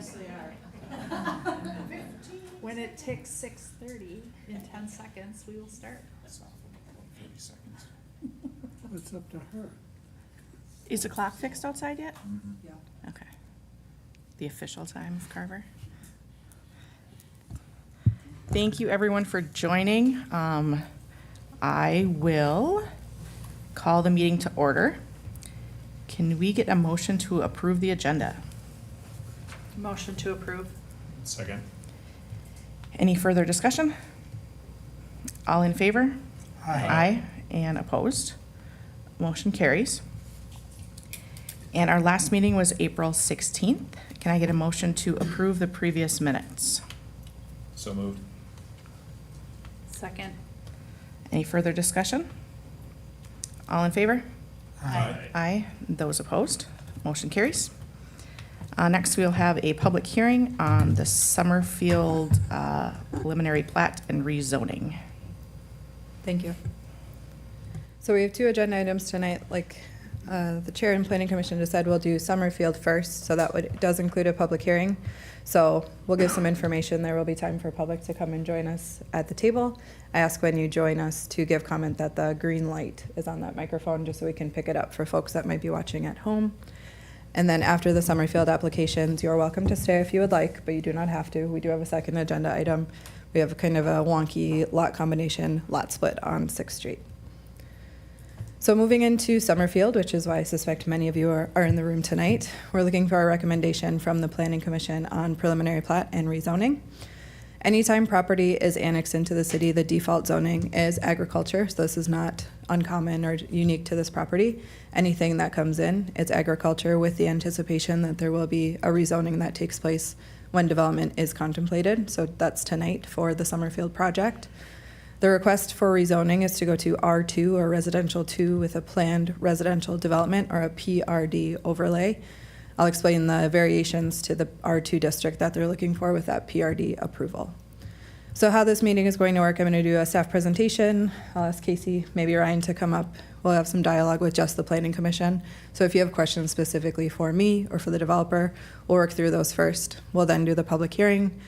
Yes, they are. When it ticks 6:30 in 10 seconds, we will start. It's off in about 30 seconds. It's up to her. Is the clock fixed outside yet? Yeah. Okay. The official time of Carver. Thank you, everyone, for joining. I will call the meeting to order. Can we get a motion to approve the agenda? Motion to approve. Second. Any further discussion? All in favor? Aye. And opposed? Motion carries. And our last meeting was April 16th. Can I get a motion to approve the previous minutes? So moved. Second. Any further discussion? All in favor? Aye. Aye. Those opposed? Motion carries. Next, we'll have a public hearing on the Summerfield preliminary plat and rezoning. Thank you. So we have two agenda items tonight. Like the Chair and Planning Commission just said, we'll do Summerfield first, so that does include a public hearing. So we'll give some information. There will be time for public to come and join us at the table. I ask when you join us to give comment that the green light is on that microphone, just so we can pick it up for folks that might be watching at home. And then after the Summerfield applications, you're welcome to stay if you would like, but you do not have to. We do have a second agenda item. We have kind of a wonky lot combination, lot split on 6th Street. So moving into Summerfield, which is why I suspect many of you are in the room tonight, we're looking for a recommendation from the Planning Commission on preliminary plat and rezoning. Anytime property is annexed into the city, the default zoning is agriculture, so this is not uncommon or unique to this property. Anything that comes in, it's agriculture, with the anticipation that there will be a rezoning that takes place when development is contemplated. So that's tonight for the Summerfield project. The request for rezoning is to go to R2, or residential 2, with a planned residential development, or a PRD overlay. I'll explain the variations to the R2 district that they're looking for with that PRD approval. So how this meeting is going to work, I'm going to do a staff presentation. I'll ask Casey, maybe Ryan, to come up. We'll have some dialogue with just the Planning Commission. So if you have questions specifically for me or for the developer, we'll work through those first. We'll then do the public hearing.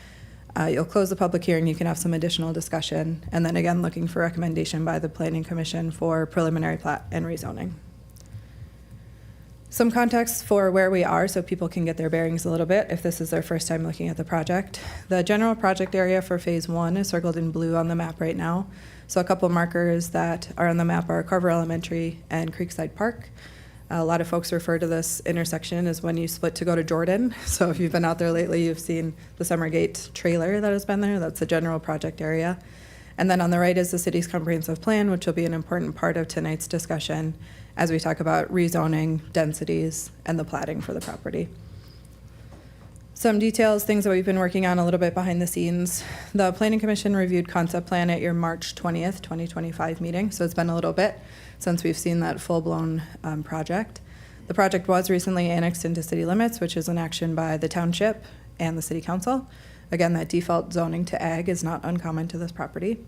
You'll close the public hearing. You can have some additional discussion. And then again, looking for recommendation by the Planning Commission for preliminary plat and rezoning. Some context for where we are so people can get their bearings a little bit if this is their first time looking at the project. The general project area for phase 1 is circled in blue on the map right now. So a couple markers that are on the map are Carver Elementary and Creekside Park. A lot of folks refer to this intersection as when you split to go to Jordan. So if you've been out there lately, you've seen the Summergate trailer that has been there. That's the general project area. And then on the right is the city's comprehensive plan, which will be an important part of tonight's discussion as we talk about rezoning, densities, and the platting for the property. Some details, things that we've been working on a little bit behind the scenes. The Planning Commission reviewed concept plan at your March 20th, 2025 meeting, so it's been a little bit since we've seen that full-blown project. The project was recently annexed into city limits, which is an action by the township and the city council. Again, that default zoning to ag is not uncommon to this property.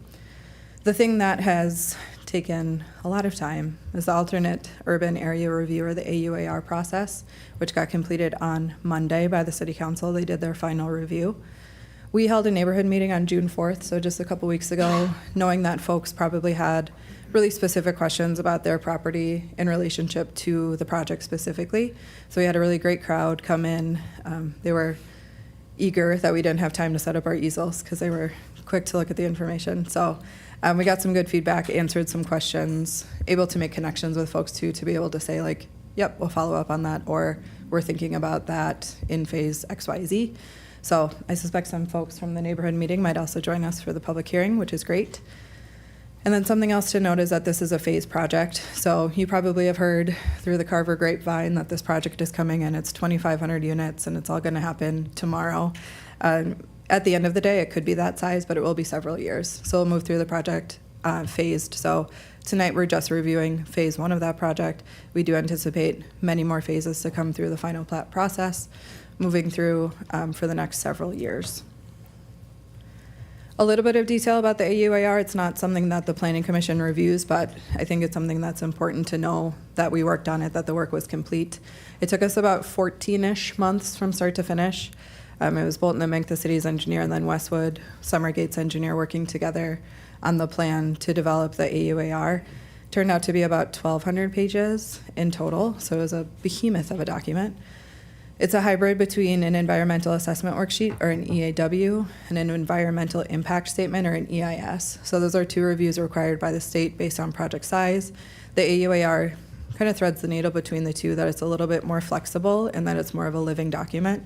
The thing that has taken a lot of time is the alternate urban area review, or the AUAR process, which got completed on Monday by the city council. They did their final review. We held a neighborhood meeting on June 4th, so just a couple weeks ago, knowing that folks probably had really specific questions about their property in relationship to the project specifically. So we had a really great crowd come in. They were eager that we didn't have time to set up our easels because they were quick to look at the information. So we got some good feedback, answered some questions, able to make connections with folks too, to be able to say like, yep, we'll follow up on that, or we're thinking about that in phase XYZ. So I suspect some folks from the neighborhood meeting might also join us for the public hearing, which is great. And then something else to note is that this is a phase project. So you probably have heard through the Carver grapevine that this project is coming in. It's 2,500 units and it's all going to happen tomorrow. At the end of the day, it could be that size, but it will be several years. So we'll move through the project phased. So tonight we're just reviewing phase 1 of that project. We do anticipate many more phases to come through the final plat process, moving through for the next several years. A little bit of detail about the AUAR. It's not something that the Planning Commission reviews, but I think it's something that's important to know that we worked on it, that the work was complete. It took us about 14-ish months from start to finish. It was Bolton and Mink, the city's engineer, and then Westwood, Summergate's engineer, working together on the plan to develop the AUAR. Turned out to be about 1,200 pages in total, so it was a behemoth of a document. It's a hybrid between an environmental assessment worksheet, or an EAW, and an environmental impact statement, or an EIS. So those are two reviews required by the state based on project size. The AUAR kind of threads the needle between the two, that it's a little bit more flexible and that it's more of a living document.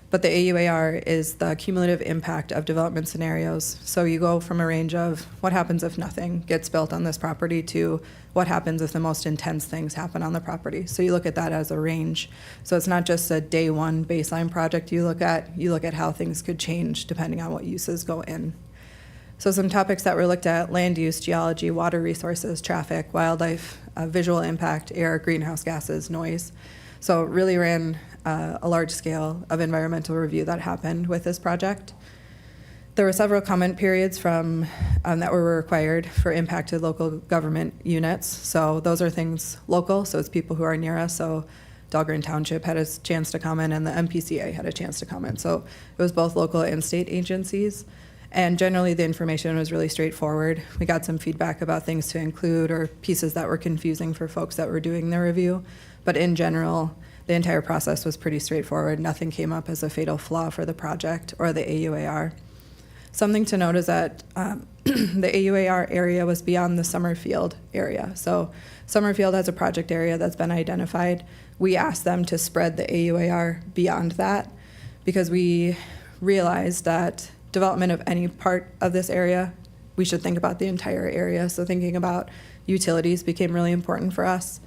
But the AUAR is the cumulative impact of development scenarios. So you go from a range of what happens if nothing gets built on this property to what happens if the most intense things happen on the property. So you look at that as a range. So it's not just a day one baseline project you look at how things could change depending on what uses go in. So some topics that were looked at: land use, geology, water resources, traffic, wildlife, visual impact, air, greenhouse gases, noise. So it really ran a large scale of environmental review that happened with this project. There were several comment periods from that were required for impacted local government units. So those are things local, so it's people who are near us. So Dahlgren Township had a chance to comment, and the MPCA had a chance to comment. So it was both local and state agencies. And generally the information was really straightforward. We got some feedback about things to include or pieces that were confusing for folks that were doing the review. But in general, the entire process was pretty straightforward. Nothing came up as a fatal flaw for the project or the AUAR. Something to note is that the AUAR area was beyond the Summerfield area. So Summerfield has a project area that's been identified. We asked them to spread the AUAR beyond that because we realized that development of any part of this area, we should think about the entire area. So thinking about utilities became really important for us.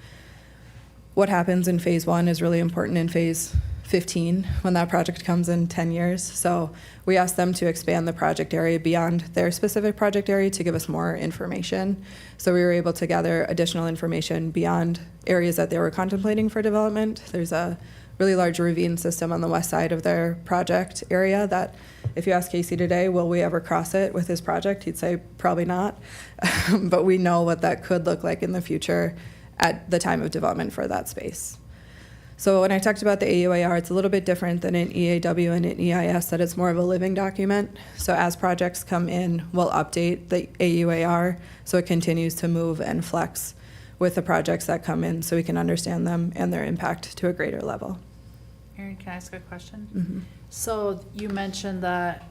What happens in phase 1 is really important in phase 15 when that project comes in 10 years. So we asked them to expand the project area beyond their specific project area to give us more information. So we were able to gather additional information beyond areas that they were contemplating for development. There's a really large ravine system on the west side of their project area that if you ask Casey today, will we ever cross it with his project? He'd say probably not. But we know what that could look like in the future at the time of development for that space. So when I talked about the AUAR, it's a little bit different than an EAW and an EIS, that it's more of a living document. So as projects come in, we'll update the AUAR so it continues to move and flex with the projects that come in so we can understand them and their impact to a greater level. Erin, can I ask a question? Mm-hmm. So you mentioned that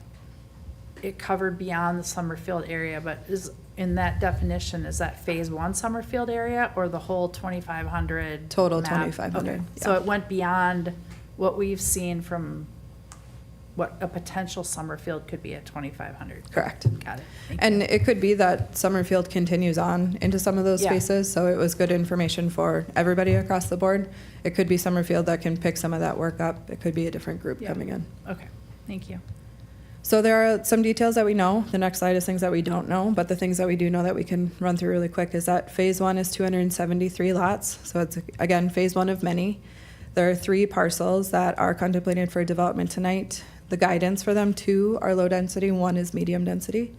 it covered beyond the Summerfield area, but in that definition, is that phase 1 Summerfield area or the whole 2,500? Total map? 2,500, Okay. yeah. So it went beyond what we've seen from what a potential Summerfield could be at 2,500? Correct. Got it. Thank And you. it could be that Summerfield continues on into some of those Yeah. spaces, so it was good information for everybody across the board. It could be Summerfield that can pick some of that work up. It could be a different group Yeah. coming in. Okay, thank you. So there are some details that we know. The next slide is things that we don't know, but the things that we do know that we can run through really quick is that phase 1 is 273 lots. So it's, again, phase 1 of many. There are 3 parcels that are contemplated for development tonight. The guidance for them, 2 are low density, 1 is medium density.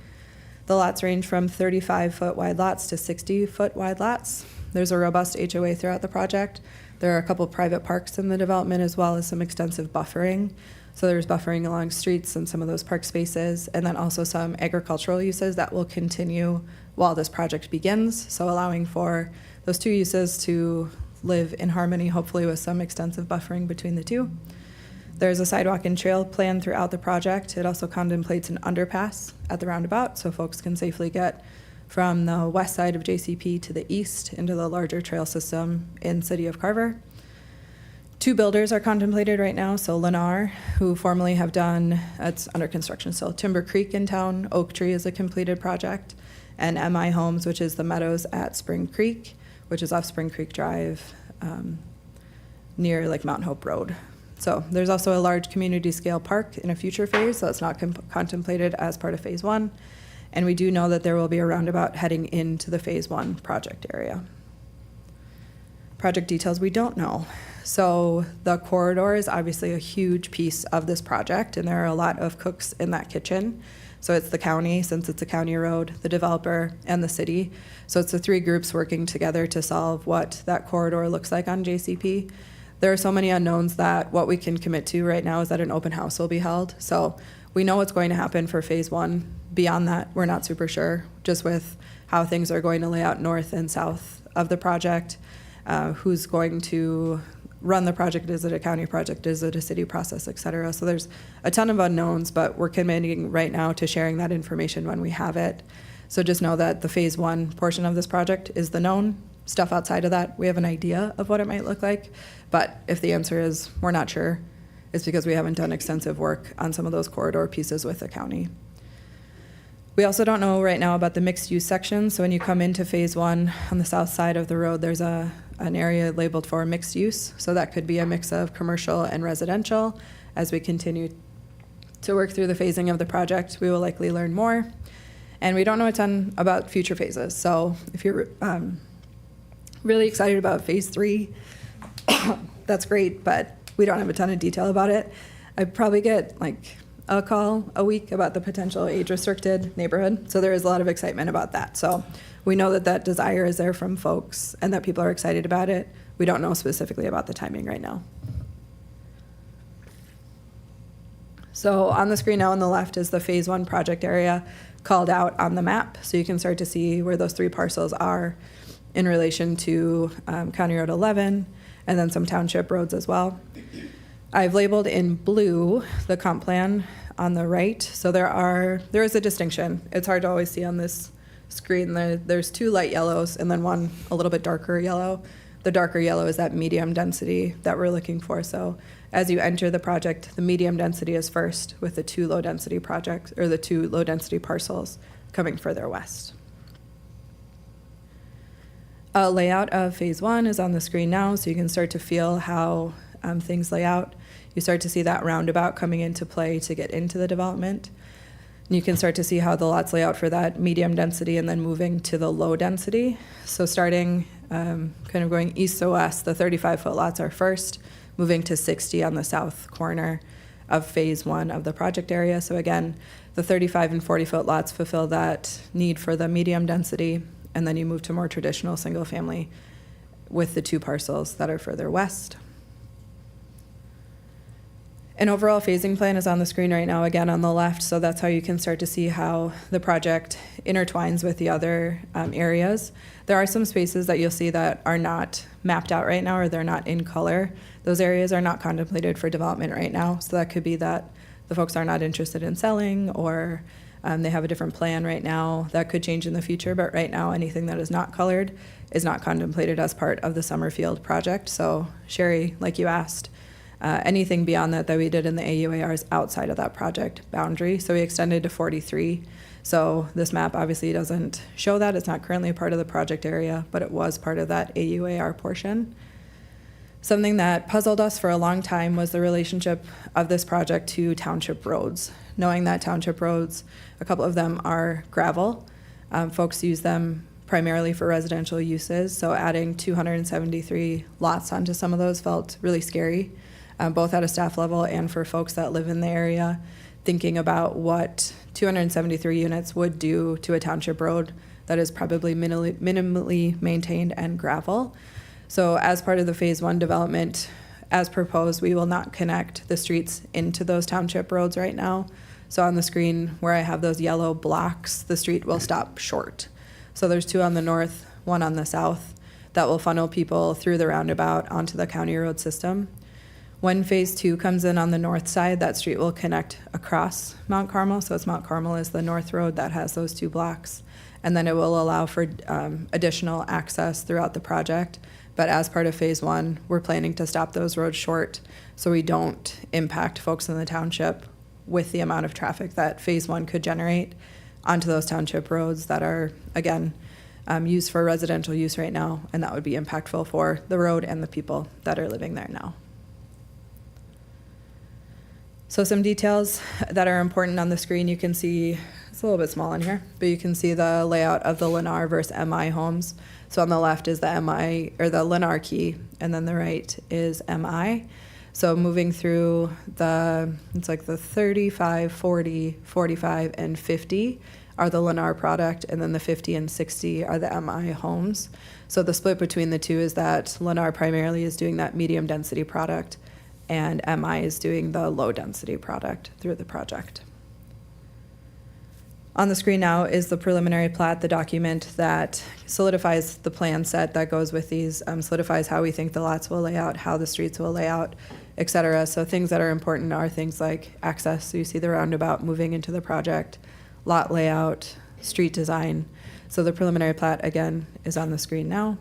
The lots range from 35-foot wide lots to 60-foot wide lots. There's a robust HOA throughout the project. There are a couple private parks in the development as well as some extensive buffering. So there's buffering along streets and some of those park spaces, and then also some agricultural uses that will continue while this project begins. So allowing for those 2 uses to live in harmony, hopefully with some extensive buffering between the 2. There's a sidewalk and trail plan throughout the project. It also contemplates an underpass at the roundabout so folks can safely get from the west side of JCP to the east into the larger trail system in City of Carver. 2 builders are contemplated right now. So Lennar, who formerly have done, it's under construction still, Timber Creek in town. Oak Tree is a completed project. And MI Homes, which is the Meadows at Spring Creek, which is off Spring Creek Drive near like Mount Hope Road. So there's also a large community scale park in a future phase, so it's not contemplated as part of phase 1. And we do know that there will be a roundabout heading into the phase 1 project area. Project details we don't know. So the corridor is obviously a huge piece of this project, and there are a lot of cooks in that kitchen. So it's the county, since it's a county road, the developer, and the city. So it's the 3 groups working together to solve what that corridor looks like on JCP. there are so many unknowns that what we can commit to right now is that an open house will be held. So we know what's going to happen for phase one. Beyond that, we're not super sure, just with how things are going to lay out north and south of the project, who's going to run the project. Is it a county project? Is it a city process, et cetera? So there's a ton of unknowns, but we're committing right now to sharing that information when we have it. So just know that the phase one portion of this project is the known. Stuff outside of that, we have an idea of what it might look like. But if the answer is we're not sure, it's because we haven't done extensive work on some of those corridor pieces with the county. We also don't know right now about the mixed use section. So when you come into phase one on the south side of the road, there's an area labeled for mixed use. So that could be a mix of commercial and residential. As we continue to work through the phasing of the project, we will likely learn more. And we don't know a ton about future phases. So if you're really excited about phase 3, that's great, but we don't have a ton of detail about it. I probably get like a call a week about the potential age-restricted neighborhood. So there is a lot of excitement about that. So we know that that desire is there from folks and that people are excited about it. We don't know specifically about the timing right now. So on the screen now on the left is the phase 1 project area called out on the map. So you can start to see where those 3 parcels are in relation to County Road 11 and then some township roads as well. I've labeled in blue the comp plan on the right. So there is a distinction. It's hard to always see on this screen. There's 2 light yellows and then one a little bit darker yellow. The darker yellow is that medium density that we're looking for. So as you enter the project, the medium density is first with the 2 low density projects or the 2 low density parcels coming further west. A layout of phase 1 is on the screen now, so you can start to feel how things lay out. You start to see that roundabout coming into play to get into the development. And you can start to see how the lots lay out for that medium density and then moving to the low density. So starting kind of going east to west, the 35-foot lots are first, moving to 60 on the south corner of phase 1 of the project area. So again, the 35 and 40-foot lots fulfill that need for the medium density, and then you move to more traditional single family with the 2 parcels that are further west. An overall phasing plan is on the screen right now, again on the left, so that's how you can start to see how the project intertwines with the other areas. There are some spaces that you'll see that are not mapped out right now or they're not in color. Those areas are not contemplated for development right now, so that could be that the folks are not interested in selling or they have a different plan right now. That could change in the future, but right now anything that is not colored is not contemplated as part of the Summerfield project. So Sherry, like you asked, anything beyond that we did in the AUAR is outside of that project boundary. So we extended to 43. So this map obviously doesn't show that. It's not currently a part of the project area, but it was part of that AUAR portion. Something that puzzled us for a long time was the relationship of this project to township roads. Knowing that township roads, a couple of them are gravel. Folks use them primarily for residential uses. So adding 273 lots onto some of those felt really scary. Both at a staff level and for folks that live in the area, thinking about what 273 units would do to a township road that is probably minimally maintained and gravel. So as part of the phase 1 development, as proposed, we will not connect the streets into those township roads right now. So on the screen where I have those yellow blocks, the street will stop short. So there's 2 on the north, 1 on the south, that will funnel people through the roundabout onto the county road system. When phase 2 comes in on the north side, that street will connect across Mount Carmel. So it's Mount Carmel is the north road that has those 2 blocks. And then it will allow for additional access throughout the project. But as part of phase 1, we're planning to stop those roads short so we don't impact folks in the township with the amount of traffic that phase 1 could generate onto those township roads that are, again, used for residential use right now. And that would be impactful for the road and the people that are living there now. So some details that are important on the screen, you can see, it's a little bit small in here, but you can see the layout of the Lennar versus MI homes. So on the left is the MI, or the Lennar key, and then the right is MI. So moving through it's like the 35, 40, 45, and 50 are the Lennar product, and then the 50 and 60 are the MI homes. So the split between the two is that Lennar primarily is doing that medium density product, and MI is doing the low density product through the project. On the screen now is the preliminary plat, the document that solidifies the plan set that goes with these, solidifies how we think the lots will lay out, how the streets will lay out, et cetera. So things that are important are things like access. So you see the roundabout moving into the project, lot layout, street design. So the preliminary plat, again, is on the screen now.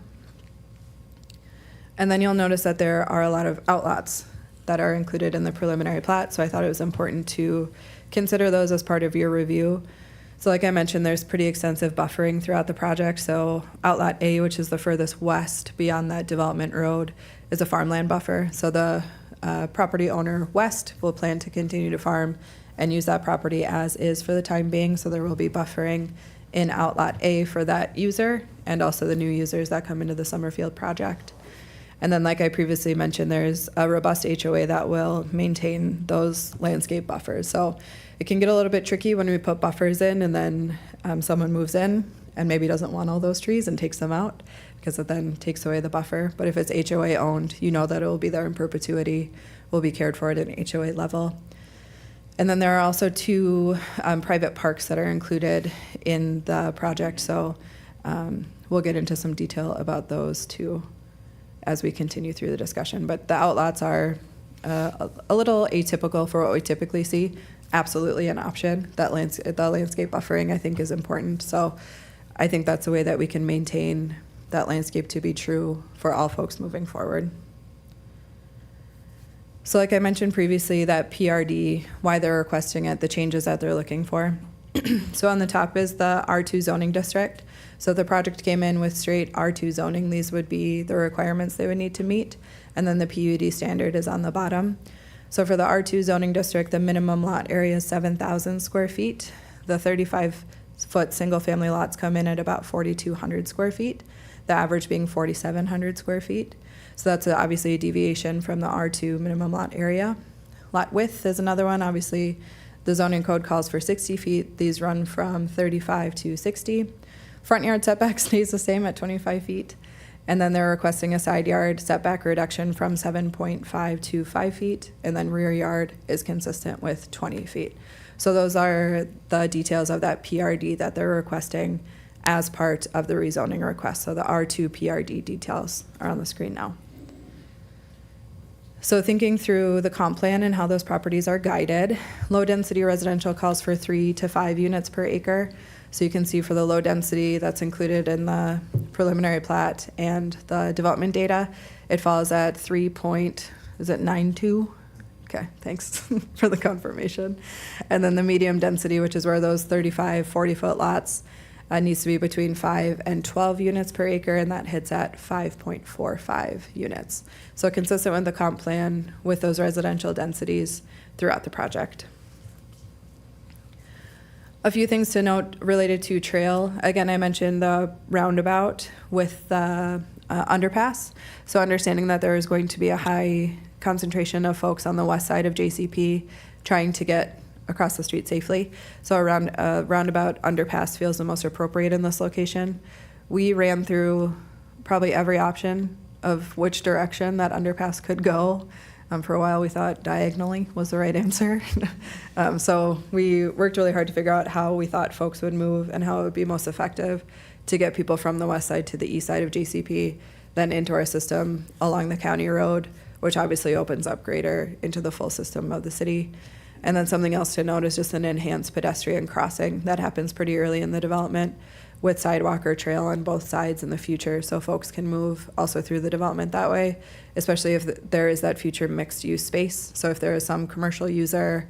And then you'll notice that there are a lot of outlots that are included in the preliminary plat. So I thought it was important to consider those as part of your review. So like I mentioned, there's pretty extensive buffering throughout the project. So Outlot A, which is the furthest west beyond that development road, is a farmland buffer. So the property owner west will plan to continue to farm and use that property as is for the time being. So there will be buffering in Outlot A for that user and also the new users that come into the Summerfield project. And then, like I previously mentioned, there's a robust HOA that will maintain those landscape buffers. So it can get a little bit tricky when we put buffers in and then someone moves in and maybe doesn't want all those trees and takes them out because it then takes away the buffer. But if it's HOA owned, you know that it will be there in perpetuity, will be cared for at an HOA level. And then there are also two private parks that are included in the project. So we'll get into some detail about those too as we continue through the discussion. But the outlots are a little atypical for what we typically see. Absolutely an option. The landscape buffering, I think, is important. So I think that's a way that we can maintain that landscape to be true for all folks moving forward. So like I mentioned previously, that PRD, why they're requesting it, the changes that they're looking for. So on the top is the R2 zoning district. So if the project came in with straight R2 zoning, these would be the requirements they would need to meet. And then the PUD standard is on the bottom. So for the R2 zoning district, the minimum lot area is 7,000 square feet. The 35-foot single-family lots come in at about 4,200 square feet, the average being 4,700 square feet. So that's obviously a deviation from the R2 minimum lot area. Lot width is another one. Obviously, the zoning code calls for 60 feet. These run from 35 to 60. Front yard setback stays the same at 25 feet. And then they're requesting a side yard setback reduction from 7.5 to 5 feet. And then rear yard is consistent with 20 feet. So those are the details of that PRD that they're requesting as part of the rezoning request. So the R2 PRD details are on the screen now. So thinking through the comp plan and how those properties are guided, low density residential calls for 3 to 5 units per acre. So you can see for the low density that's included in the preliminary plat and the development data, it falls at 3.92? Okay, thanks for the confirmation. And then the medium density, which is where those 35, 40-foot lots needs to be between 5 and 12 units per acre, and that hits at 5.45 units. So consistent with the comp plan with those residential densities throughout the project. A few things to note related to trail. Again, I mentioned the roundabout with the underpass. So understanding that there is going to be a high concentration of folks on the west side of JCP trying to get across the street safely. So a roundabout underpass feels the most appropriate in this location. We ran through probably every option of which direction that underpass could go. For a while, we thought diagonally was the right answer. So we worked really hard to figure out how we thought folks would move and how it would be most effective to get people from the west side to the east side of JCP, then into our system along the county road, which obviously opens up greater into the full system of the city. And then something else to note is just an enhanced pedestrian crossing that happens pretty early in the development with sidewalk or trail on both sides in the future, so folks can move also through the development that way, especially if there is that future mixed use space. So if there is some commercial user,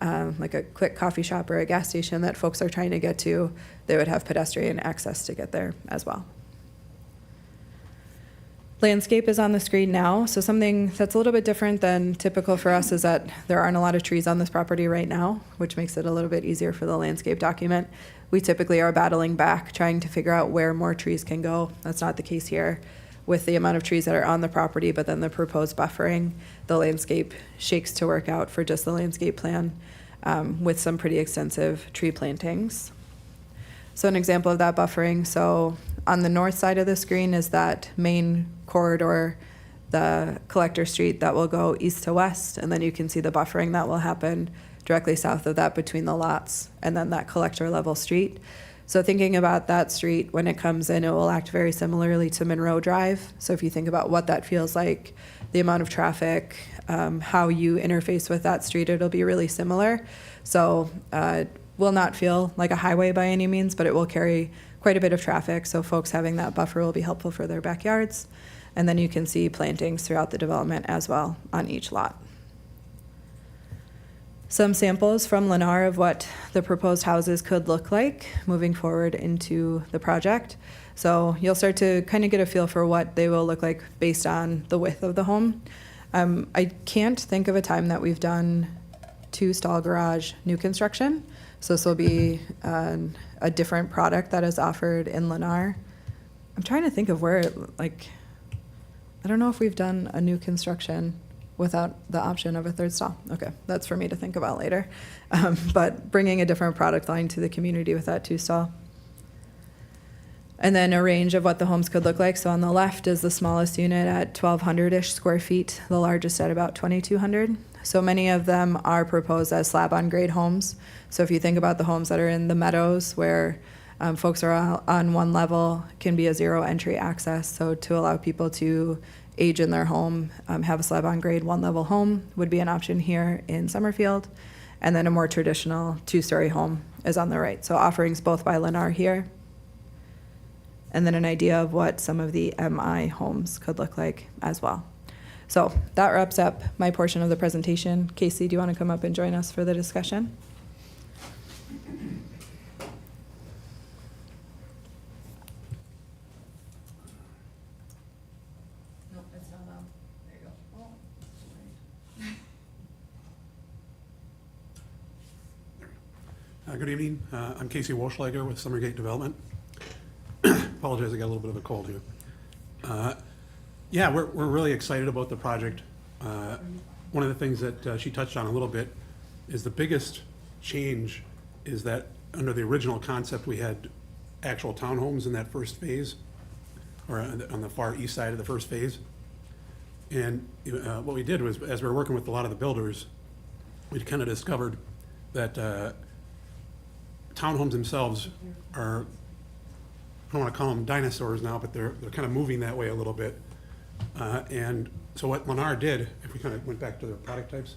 like a quick coffee shop or a gas station that folks are trying to get to, they would have pedestrian access to get there as well. Landscape is on the screen now. So something that's a little bit different than typical for us is that there aren't a lot of trees on this property right now, which makes it a little bit easier for the landscape document. We typically are battling back, trying to figure out where more trees can go. That's not the case here. With the amount of trees that are on the property, but then the proposed buffering, the landscape shakes to work out for just the landscape plan with some pretty extensive tree plantings. So an example of that buffering, so on the north side of the screen is that main corridor, the collector street that will go east to west, and then you can see the buffering that will happen directly south of that between the lots and then that collector level street. So thinking about that street, when it comes in, it will act very similarly to Monroe Drive. So if you think about what that feels like, the amount of traffic, how you interface with that street, it'll be really similar. So will not feel like a highway by any means, but it will carry quite a bit of traffic. So folks having that buffer will be helpful for their backyards. And then you can see plantings throughout the development as well on each lot. Some samples from Lennar of what the proposed houses could look like moving forward into the project. So you'll start to kind of get a feel for what they will look like based on the width of the home. I can't think of a time that we've done 2-stall garage new construction. So this will be a different product that is offered in Lennar. I'm trying to think of where, like, I don't know if we've done a new construction without the option of a 3rd stall. Okay, that's for me to think about later. But bringing a different product line to the community with that 2-stall. And then a range of what the homes could look like. So on the left is the smallest unit at 1,200-ish square feet, the largest at about 2,200. So many of them are proposed as slab-on-grade homes. So if you think about the homes that are in the meadows where folks are on one level, can be a zero entry access. So to allow people to age in their home, have a slab-on-grade 1-level home would be an option here in Summerfield. And then a more traditional 2-story home is on the right. So offerings both by Lennar here. And then an idea of what some of the MI homes could look like as well. So that wraps up my portion of the presentation. Casey, do you want to come up and join us for the discussion? Nope, it's not on. There you go. Good evening. I'm Casey Walschlager with Summergate Development. Apologize, I got a little bit of a cold here. Yeah, we're really excited about the project. One of the things that she touched on a little bit is the biggest change is that under the original concept, we had actual townhomes in that first phase, or on the far east side of the first phase. And what we did was, as we were working with a lot of the builders, we kind of discovered that townhomes themselves are, I don't want to call them dinosaurs now, but they're kind of moving that way a little bit. And so what Lennar did, if we kind of went back to their product types,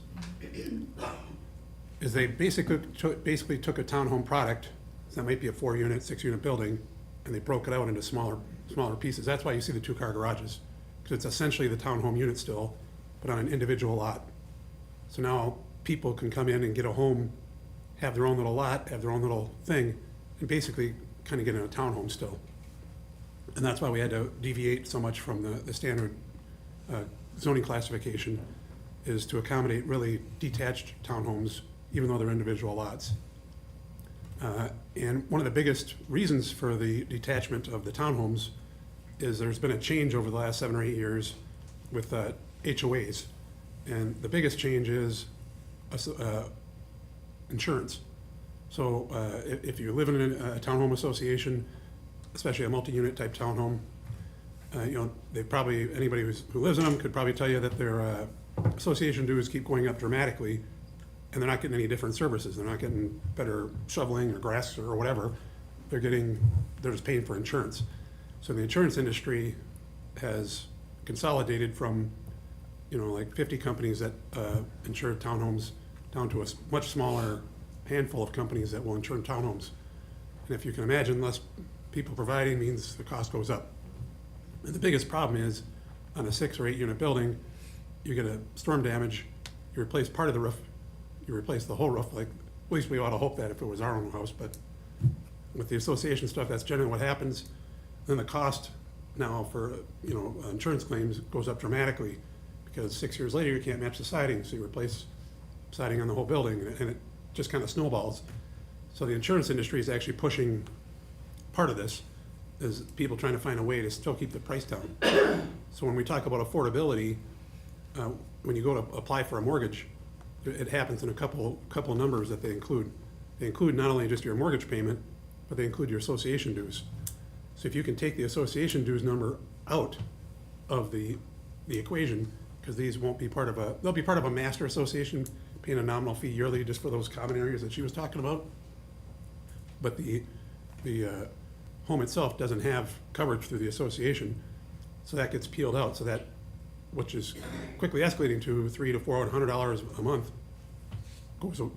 is they basically took a townhome product, so that might be a 4-unit, 6-unit building, and they broke it out into smaller pieces. That's why you see the 2-car garages, because it's essentially the townhome unit still, but on an individual lot. So now people can come in and get a home, have their own little lot, have their own little thing, and basically kind of get in a townhome still. And that's why we had to deviate so much from the standard zoning classification, is to accommodate really detached townhomes, even though they're individual lots. And one of the biggest reasons for the detachment of the townhomes is there's been a change over the last 7 or 8 years with HOAs. And the biggest change is insurance. So if you live in a townhome association, especially a multi-unit type townhome, they probably, anybody who lives in them could probably tell you that their association dues keep going up dramatically, and they're not getting any different services. They're not getting better shoveling or grass or whatever. They're just paying for insurance. So the insurance industry has consolidated from, like 50 companies that insure townhomes down to a much smaller handful of companies that will insure townhomes. And if you can imagine, less people providing means the cost goes up. And the biggest problem is on a 6 or 8 unit building, you get a storm damage, you replace part of the roof, you replace the whole roof. Like, at least we ought to hope that if it was our own house, but with the association stuff, that's generally what happens. Then the cost now for insurance claims goes up dramatically, because 6 years later you can't match the siding, so you replace siding on the whole building, and it just kind of snowballs. So the insurance industry is actually pushing part of this, is people trying to find a way to still keep the price down. So when we talk about affordability, when you go to apply for a mortgage, it happens in a couple numbers that they include. They include not only just your mortgage payment, but they include your association dues. So if you can take the association dues number out of the equation, because these won't be part of they'll be part of a master association, paying a nominal fee yearly just for those common areas that she was talking about. But the home itself doesn't have coverage through the association, so that gets peeled out, so that, which is quickly escalating to $300 to $400 a month,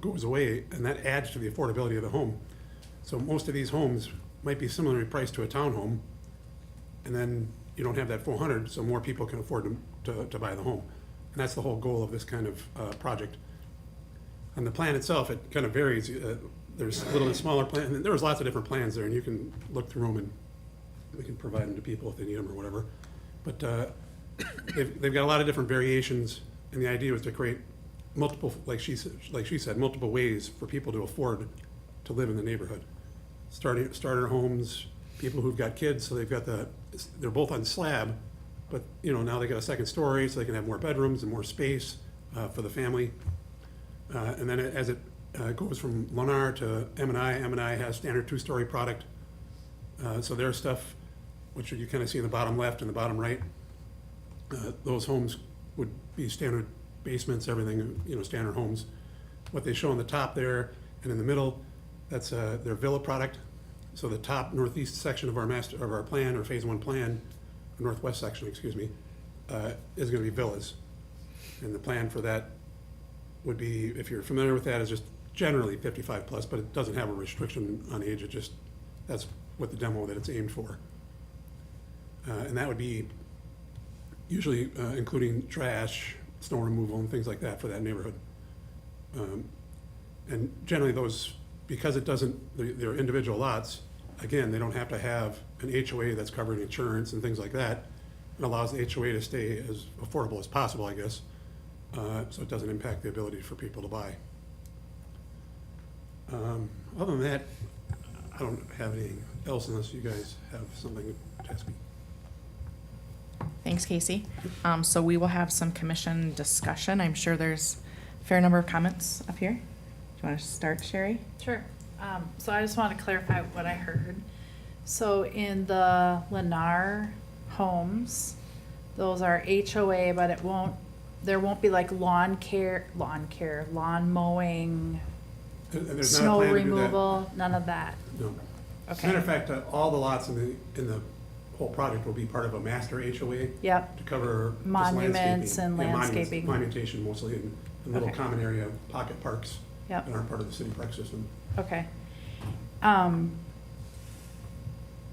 goes away, and that adds to the affordability of the home. So most of these homes might be similarly priced to a townhome, and then you don't have that 400, so more people can afford to buy the home. And that's the whole goal of this kind of project. And the plan itself, it kind of varies. There's a little bit smaller plan, and there's lots of different plans there, and you can look through them, and we can provide them to people if they need them or whatever. But they've got a lot of different variations, and the idea was to create multiple, like she said, multiple ways for people to afford to live in the neighborhood. Starter homes, people who've got kids, so they're both on slab, but now they got a second story, so they can have more bedrooms and more space for the family. And then as it goes from Lennar to M&I has standard two-story product. So their stuff, which you kind of see in the bottom left and the bottom right, those homes would be standard basements, everything, standard homes. What they show on the top there and in the middle, that's their villa product. So the top northeast section of our plan, or phase 1 plan, northwest section, excuse me, is going to be villas. And the plan for that would be, if you're familiar with that, is just generally 55 plus, but it doesn't have a restriction on age. That's what the demo that it's aimed for. And that would be usually including trash, snow removal, and things like that for that neighborhood. And generally those, because they're individual lots, again, they don't have to have an HOA that's covering insurance and things like that. It allows the HOA to stay as affordable as possible, I guess, so it doesn't impact the ability for people to buy. Other than that, I don't have anything else unless you guys have something to ask me. Thanks, Casey. So we will have some commission discussion. I'm sure there's a fair number of comments up here. Do you want to start, Sherry? Sure. So I just want to clarify what I heard. So in the Lennar homes, those are HOA, but there won't be like lawn mowing, There's not a snow plan to do that. removal, none of that. No. As a Okay. matter of fact, all the lots in the whole project will be part of a master HOA Yep. to cover just Monuments landscaping. and Yeah, monuments, landscaping. monumentation mostly, and little Okay. common area pocket parks Yep. that aren't part of the city park system. Okay.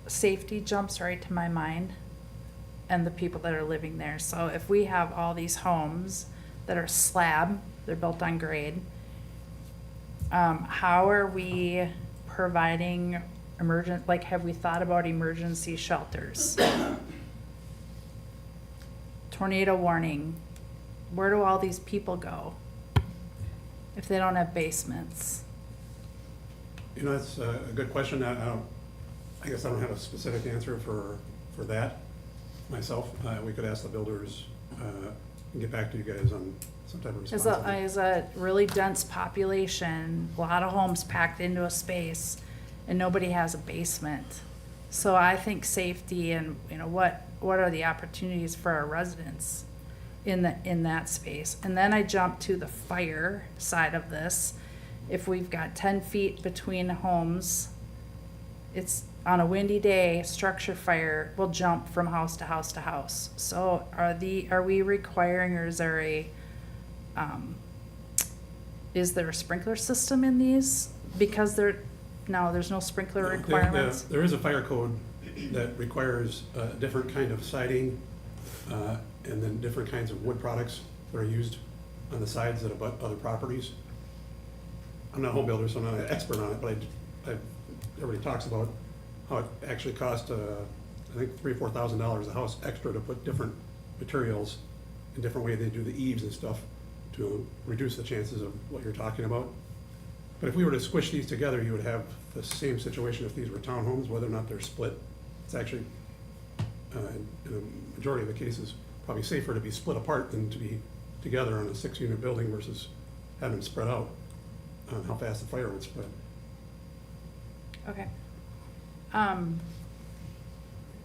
Safety jumps right to my mind, and the people that are living there. So if we have all these homes that are slab, they're built on grade, how are we providing have we thought about emergency shelters? Tornado warning, where do all these people go if they don't have basements? That's a good question. I guess I don't have a specific answer for that myself. We could ask the builders and get back to you guys on some type of response. Is a really dense population, a lot of homes packed into a space, and nobody has a basement. So I think safety and, what are the opportunities for our residents in that space? And then I jump to the fire side of this. If we've got 10 feet between homes, it's on a windy day, structure fire will jump from house to house to house. So are we requiring, or is there a sprinkler system in these? Because there's no sprinkler requirements? There is a fire code that requires a different kind of siding and then different kinds of wood products that are used on the sides that abut other properties. I'm not a home builder, so I'm not an expert on it, but everybody talks about how it actually costs, I think $3,000 or $4,000 a house extra to put different materials in different way they do the eaves and stuff to reduce the chances of what you're talking about. But if we were to squish these together, you would have the same situation if these were townhomes, whether or not they're split. It's actually, in a majority of the cases, probably safer to be split apart than to be together on a 6-unit building versus having them spread out on how fast the fire would spread. Okay.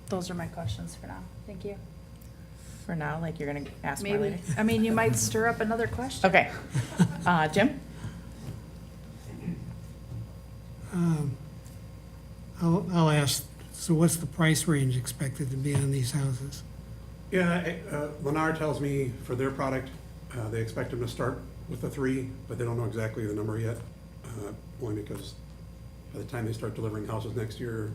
Those are my questions for now. Thank you. For now, like you're gonna ask more Maybe, later? I mean, you might stir up another question. Okay. Jim? I'll ask, so what's the price range expected to be on these houses? Yeah, Lennar tells me for their product, they expect them to start with the 3, but they don't know exactly the number yet. Only because by the time they start delivering houses next year,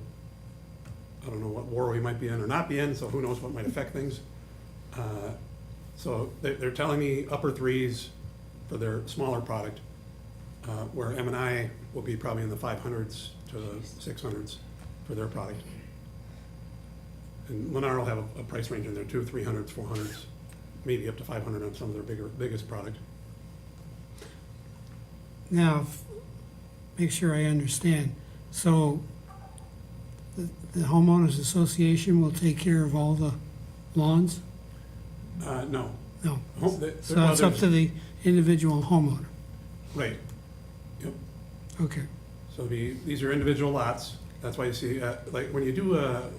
I don't know what war we might be in or not be in, so who knows what might affect things. So they're telling me upper 3s for their smaller product, where M&I will be probably in the 500s to the 600s for their product. And Lennar will have a price range in there too, 300s, 400s, maybe up to 500 on some of their biggest product. Now, make sure I understand. So the homeowners association will take care of all the lawns? No. No. So Well, it's up to the individual homeowner? Right. Yep. Okay. So these are individual lots. That's why you see, like, when you do,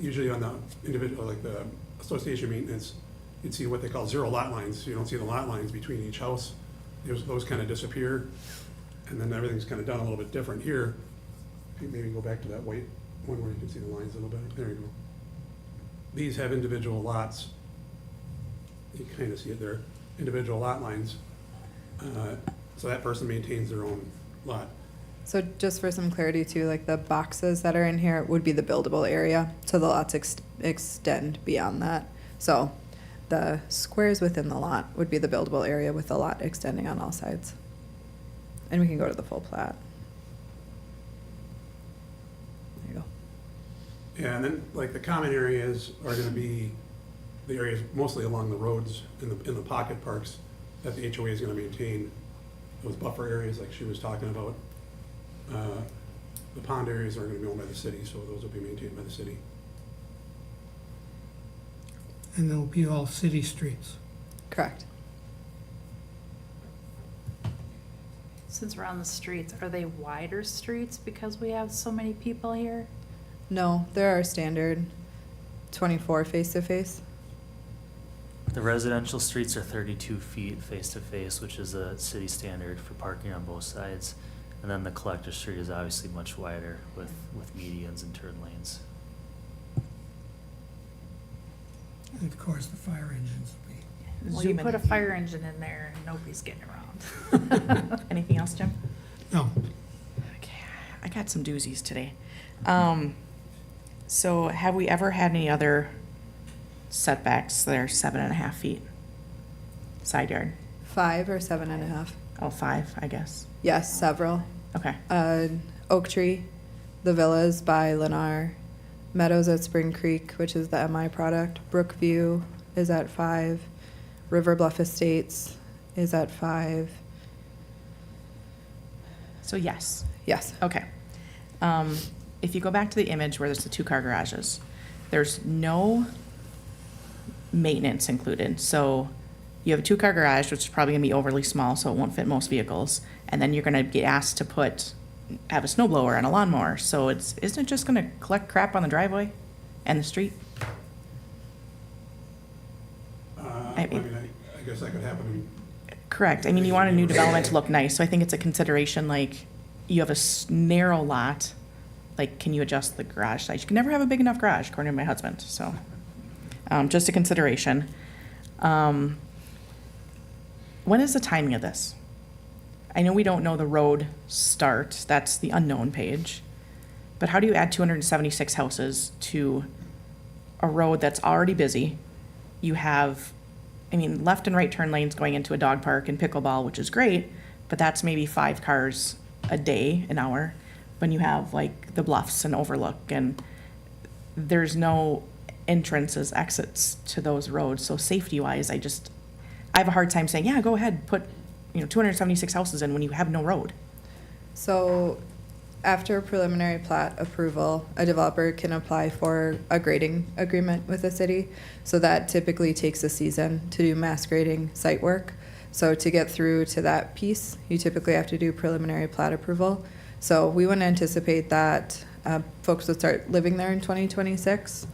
usually on the individual, like the association maintenance, you'd see what they call 0 lot lines. You don't see the lot lines between each house. Those kind of disappear, and then everything's kind of done a little bit different here. If you maybe go back to that white one where you can see the lines a little bit. There you go. These have individual lots. You can kind of see it there, individual lot lines. So that person maintains their own lot. So just for some clarity too, like the boxes that are in here would be the buildable area, so the lots extend beyond that. So the squares within the lot would be the buildable area with the lot extending on all sides. And we can go to the full plat. There you go. Yeah, and then, like, the common areas are gonna be the areas mostly along the roads in the pocket parks that the HOA is gonna maintain. Those buffer areas like she was talking about. The pond areas are gonna be owned by the city, so those will be maintained by the city. And they'll be all city streets? Correct. Since we're on the streets, are they wider streets because we have so many people here? No, there are standard 24 face-to-face. The residential streets are 32 feet face-to-face, which is a city standard for parking on both sides. And then the collector street is obviously much wider with medians and turn lanes. And of course, the fire engines will be. Well, you Zoom put a in. fire engine in there and nobody's getting around. Anything else, Jim? No, Okay, I got some doozies today. So have we ever had any other setbacks that are 7.5 feet? Side yard? 5 or 7.5. Oh, 5, I guess. Yes, several. Okay. Oak Tree, the villas by Lennar, Meadows at Spring Creek, which is the MI product. Brookview is at 5. River Bluff Estates is at 5. So yes. Yes. Okay. If you go back to the image where there's the 2-car garages, there's no maintenance included. So you have a 2-car garage, which is probably gonna be overly small, so it won't fit most vehicles. And then you're gonna get asked to have a snow blower and a lawnmower. So isn't it just gonna collect crap on the driveway and the street? I guess that could happen. Correct. I mean, you want a new development to look nice, so I think it's a consideration, like, you have a narrow lot, like, can you adjust the garage size? You can never have a big enough garage, according to my husband, so, just a consideration. When is the timing of this? I know we don't know the road start, that's the unknown page, but how do you add 276 houses to a road that's already busy? You have, I mean, left and right turn lanes going into a dog park and pickleball, which is great, but that's maybe 5 cars a day, an hour, when you have like the bluffs and overlook, and there's no entrances, exits to those roads. So safety-wise, I have a hard time saying, yeah, go ahead, put, 276 houses in when you have no road. So after preliminary plat approval, a developer can apply for a grading agreement with the city. So that typically takes a season to do mass grading site work. So to get through to that piece, you typically have to do preliminary plat approval. So we wouldn't anticipate that folks would start living there in 2026.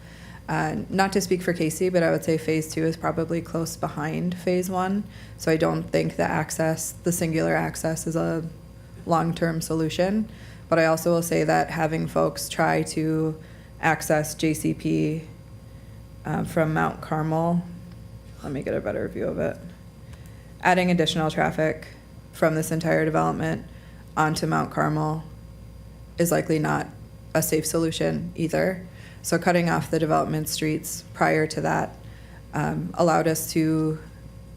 Not to speak for Casey, but I would say phase 2 is probably close behind phase 1. So I don't think the singular access is a long-term solution. But I also will say that having folks try to access JCP from Mount Carmel, let me get a better view of it. Adding additional traffic from this entire development onto Mount Carmel is likely not a safe solution either. So cutting off the development streets prior to that allowed us to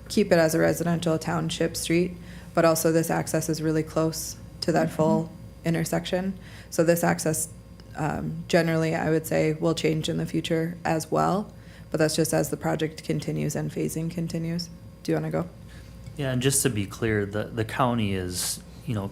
keep it as a residential township street, but also this access is really close to that full intersection. So this access generally, I would say, will change in the future as well, but that's just as the project continues and phasing continues. Do you want to go? Yeah, and just to be clear, the county is,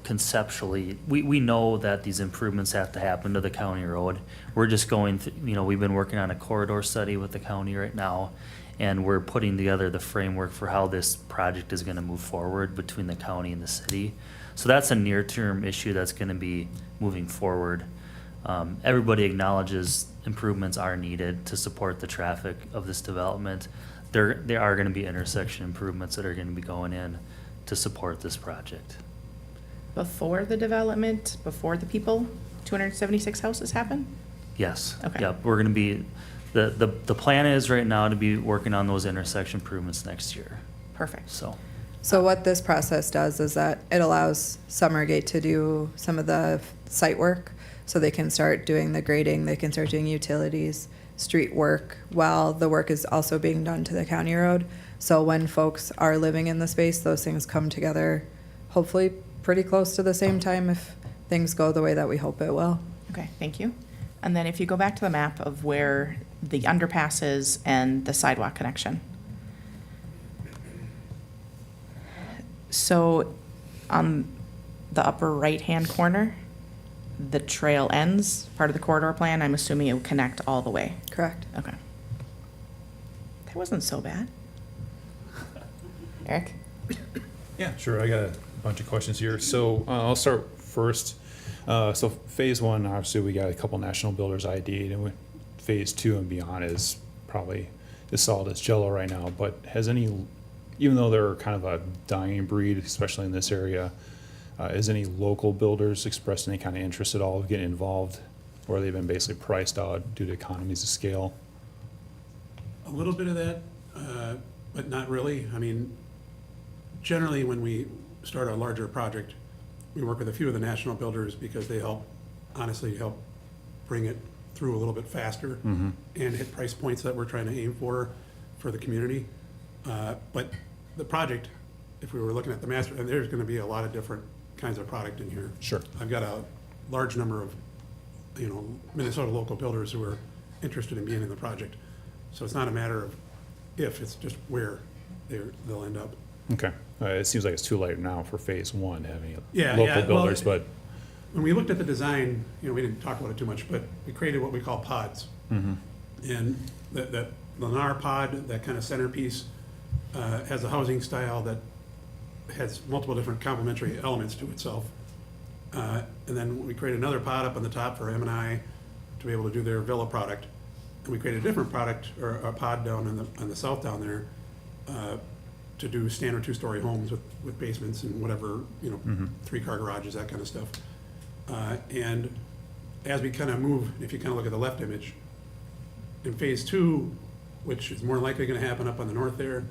conceptually, we know that these improvements have to happen to the county road. We're just going, we've been working on a corridor study with the county right now, and we're putting together the framework for how this project is gonna move forward between the county and the city. So that's a near-term issue that's gonna be moving forward. Everybody acknowledges improvements are needed to support the traffic of this development. There are gonna be intersection improvements that are gonna be going in to support this project. Before the development, before the people, 276 houses happen? Yes. Okay. Yep, we're gonna be, the plan is right now to be working on those intersection improvements next year, Perfect. so. So what this process does is that it allows Summergate to do some of the site work, so they can start doing the grading, they can start doing utilities, street work, while the work is also being done to the county road. So when folks are living in the space, those things come together, hopefully pretty close to the same time if things go the way that we hope it will. Okay, thank you. And then if you go back to the map of where the underpass is and the sidewalk connection. So on the upper right-hand corner, the trail ends, part of the corridor plan, I'm assuming it would connect all the way. Correct. Okay. That wasn't so bad. Eric? Yeah, sure. I got a bunch of questions here. So I'll start first. So phase 1, obviously, we got a couple national builders ID'd, and phase 2 and beyond is probably as solid as Jello right now. But has any, even though they're kind of a dying breed, especially in this area, has any local builders expressed any kind of interest at all of getting involved, or they've been basically priced out due to economies of scale? A little bit of that, but not really. I mean, generally, when we start a larger project, we work with a few of the national builders because they honestly help bring it through a little bit faster and hit price points that we're trying to aim for the community. But the project, if we were looking at the master, and there's gonna be a lot of different kinds of product in here. Sure. I've got a large number of, Minnesota local builders who are interested in being in the project. So it's not a matter of if, it's just where they'll end up. Okay. It seems like it's too late now for phase 1 having Yeah, local well, builders, but when we looked at the design, we didn't talk about it too much, but we created what we call pods. And the Lennar pod, that kind of centerpiece, has a housing style that has multiple different complementary elements to itself. And then we created another pod up on the top for M&I to be able to do their villa product. And we created a different product, or a pod down on the south down there, to do standard 2-story homes with basements and whatever, 3-car garages, that kind of stuff. And as we kind of move, if you kind of look at the left image, in phase 2, which is more likely going to happen up on the north there,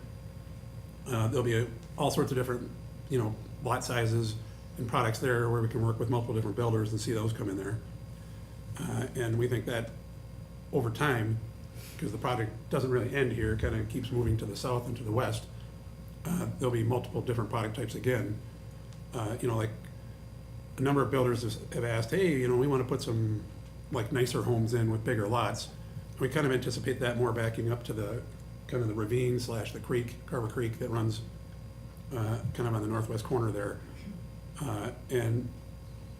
there'll be all sorts of different, lot sizes and products there where we can work with multiple different builders and see those come in there. And we think that over time, because the project doesn't really end here, kind of keeps moving to the south and to the west, there'll be multiple different product types again. Like a number of builders have asked, hey, we want to put some like nicer homes in with bigger lots. We kind of anticipate that more backing up to the kind of the ravine / the creek, Carver Creek, that runs kind of on the northwest corner there. And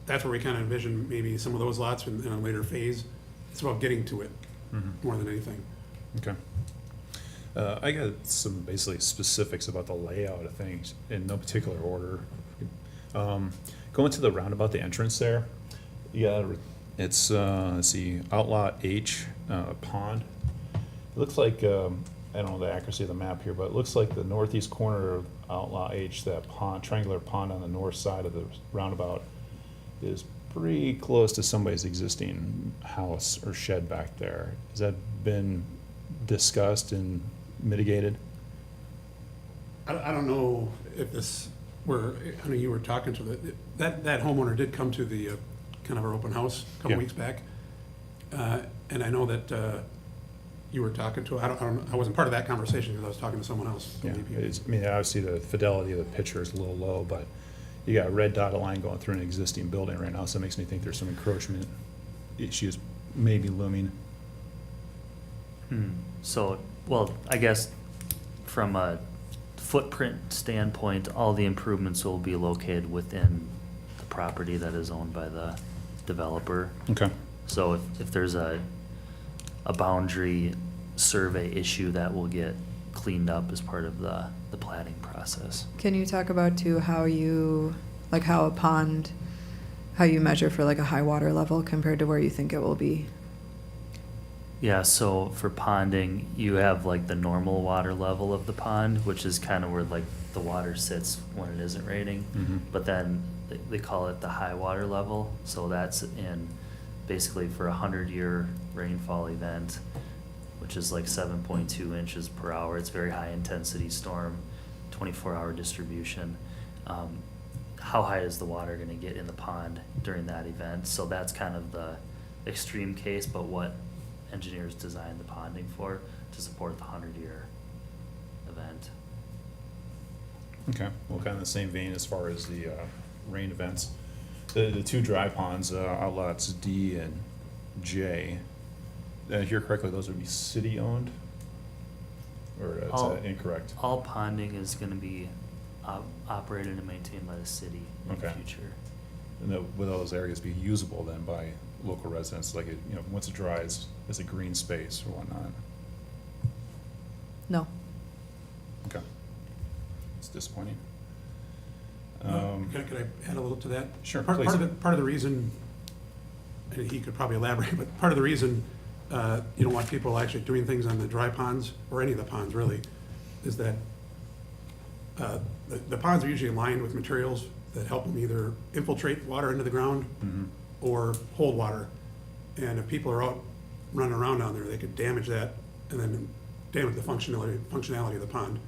that's where we kind of envision maybe some of those lots in a later phase. It's about getting to it more than anything. okay. I got some basically specifics about the layout of things in no particular order. Going to the roundabout, the entrance there, you got It's, let's see, Outlot H, pond. It looks like, I don't know the accuracy of the map here, but it looks like the northeast corner of Outlot H, that pond, triangular pond on the north side of the roundabout, is pretty close to somebody's existing house or shed back there. Has that been discussed and mitigated? I don't know if this were, I know you were talking to that homeowner did come to the kind of our open house a couple Yeah. weeks back. And I know that you were talking to, I wasn't part of that conversation because I was talking to someone else. So Yeah, maybe- it's, I mean, obviously the fidelity of the picture is a little low, but you got a red dotted line going through an existing building right now, so it makes me think there's some encroachment issues maybe looming. So, well, I guess from a footprint standpoint, all the improvements will be located within the property that is owned by the developer. Okay. So if there's a boundary survey issue, that will get cleaned up as part of the platting process. Can you talk about too how you, like how a pond, how you measure for like a high water level compared to where you think it will be? Yeah, so for ponding, you have like the normal water level of the pond, which is kind of where like the water sits when it isn't raining. Mhm. But then they call it the high water level, so that's in basically for 100-year rainfall event, which is like 7.2 inches per hour. It's very high intensity storm, 24-hour distribution. How high is the water gonna get in the pond during that event? So that's kind of the extreme case, but what engineers designed the ponding for, to support the 100-year event. Okay, well, kind of the same vein as far as the rain events. The two dry ponds, outlets D and J, did I hear correctly, those would be city-owned? Or is All- that incorrect? All ponding is gonna be operated and maintained by the city in the Okay. future. And would those areas be usable then by local residents, like, once it dries, as a green space or whatnot? No. Okay. It's disappointing. Could I add a little to that? Sure, Part please. of the reason, and he could probably elaborate, but part of the reason you don't want people actually doing things on the dry ponds, or any of the ponds really, is that the ponds are usually lined with materials that help them either infiltrate water into the ground Mhm. or hold water. And if people are out running around down there, they could damage that and then damage the functionality of the pond.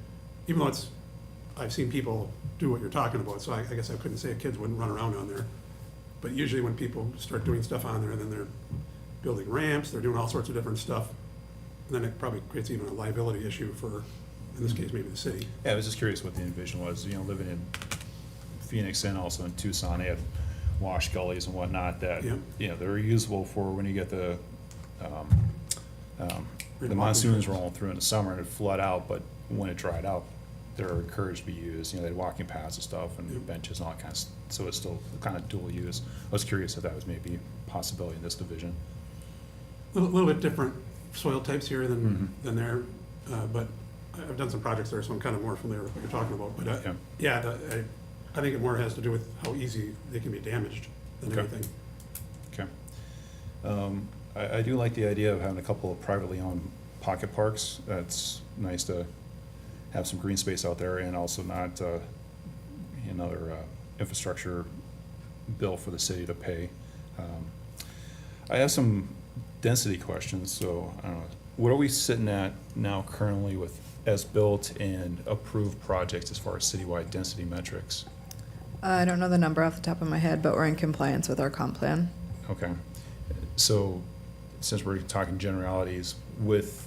Even though I've seen people do what you're talking about, so I guess I couldn't say kids wouldn't run around down there. But usually when people start doing stuff on there, then they're building ramps, they're doing all sorts of different stuff. And then it probably creates even a liability issue for, in this case, maybe the city. Yeah, I was just curious what the envision was, living in Phoenix and also in Tucson, they have wash gullies and whatnot that, Yep. they're usable for when you get the monsoons rolling through in the summer and it flood out, but when it dried out, they're encouraged to be used, they had walking paths and stuff and Yep. benches and all that kind of, so it's still kind of dual use. I was curious if that was maybe a possibility in this division. A little bit different soil types here than Mhm. there, but I've done some projects there, so I'm kind of more familiar with what you're talking about. But Yeah. I think it more has to do with how easy they can be damaged than Okay. anything. Okay. I do like the idea of having a couple of privately owned pocket parks. That's nice to have some green space out there and also not another infrastructure bill for the city to pay. I have some density questions, so I don't know. What are we sitting at now currently with as-built and approved projects as far as citywide density metrics? I don't know the number off the top of my head, but we're in compliance with our comp plan. Okay, so since we're talking generalities, with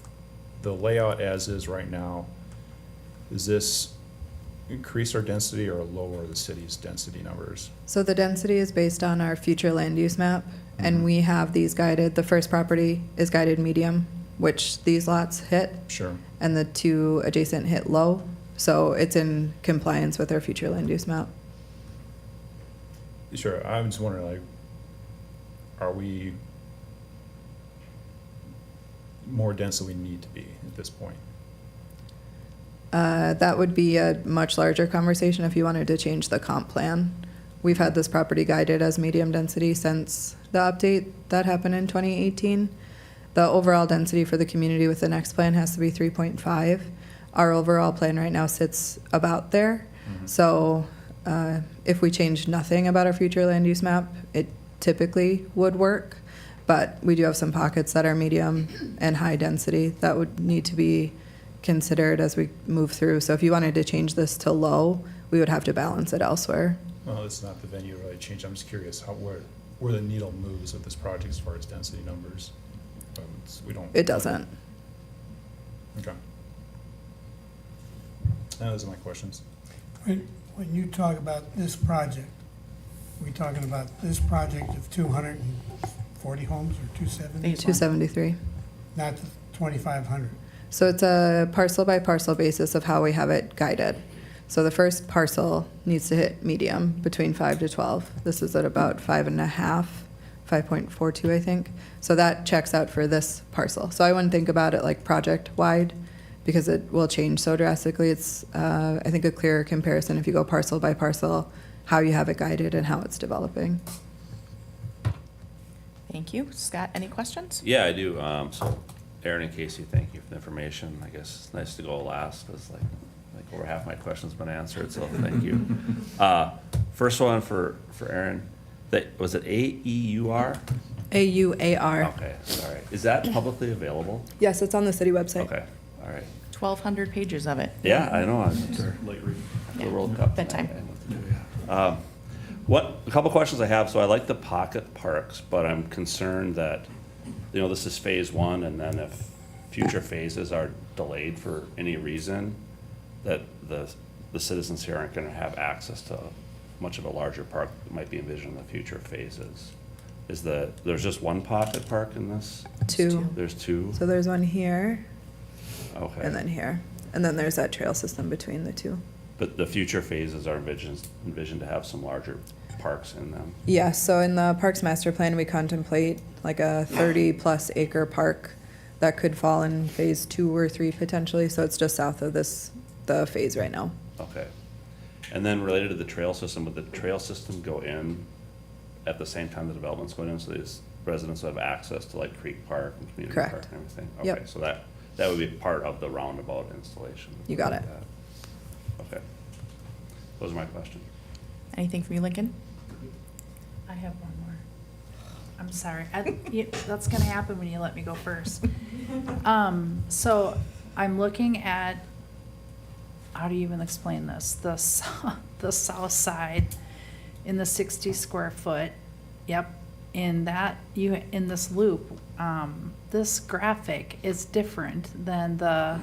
the layout as is right now, does this increase our density or lower the city's density numbers? So the density is based on our future land use map, and Mhm. we have these guided, the first property is guided medium, which these lots hit, Sure. and the two adjacent hit low. So it's in compliance with our future land use map. Sure, I'm just wondering, are we more dense than we need to be at this point? That would be a much larger conversation if you wanted to change the comp plan. we've had this property guided as medium density since the update that happened in 2018. The overall density for the community with the next plan has to be 3.5. Our overall plan right now sits about there. So if we change nothing about our future land use map, it typically would work. But we do have some pockets that are medium and high density that would need to be considered as we move through. So if you wanted to change this to low, we would have to balance it elsewhere. Well, it's not the venue really changed. I'm just curious where the needle moves of this project as far as density numbers. We don't. It doesn't. Okay. Those are my questions. When you talk about this project, we talking about this project of 240 homes or 270? Phase one. 273. Not the 2,500? So it's a parcel by parcel basis of how we have it guided. So the first parcel needs to hit medium between 5 to 12. This is at about 5.5, 5.42, I think. So that checks out for this parcel. So I wouldn't think about it like project-wide because it will change so drastically. It's, I think, a clearer comparison if you go parcel by parcel, how you have it guided and how it's developing. Thank you. Scott, any questions? Yeah, I do. So Erin and Casey, thank you for the information. I guess it's nice to go last because like over half my questions been answered, so thank you. First one for Erin. Was it AEUR? AUAR. Okay, sorry. Is that publicly available? Yes, it's on the city website. Okay, all right. 1,200 pages of it. Yeah, I know. Yeah, The World Cup. bedtime. A couple questions I have. So I like the pocket parks, but I'm concerned that, this is phase one, and then if future phases are delayed for any reason, that the citizens here aren't going to have access to much of a larger park that might be envisioned in the future phases. There's just one pocket park in this? Two. There's two? So there's one here Okay. and then here. And then there's that trail system between the two. But the future phases are envisioned to have some larger parks in them? Yes, so in the Parks Master Plan, we contemplate like a 30-plus acre park that could fall in phase 2 or 3 potentially, so it's just south of the phase right now. Okay. And then related to the trail system, would the trail system go in at the same time the development's going in, so these residents have access to like Creek Park and Community Correct. Park and everything? Yep. Okay, so that would be part of the roundabout installation? You got it. Okay. Those are my questions. Anything from you, Lincoln? I have one more. I'm sorry. That's gonna happen when you let me go first. So I'm looking at, how do you even explain this? The south side in the 60 square foot. Yep. In this loop, this graphic is different than the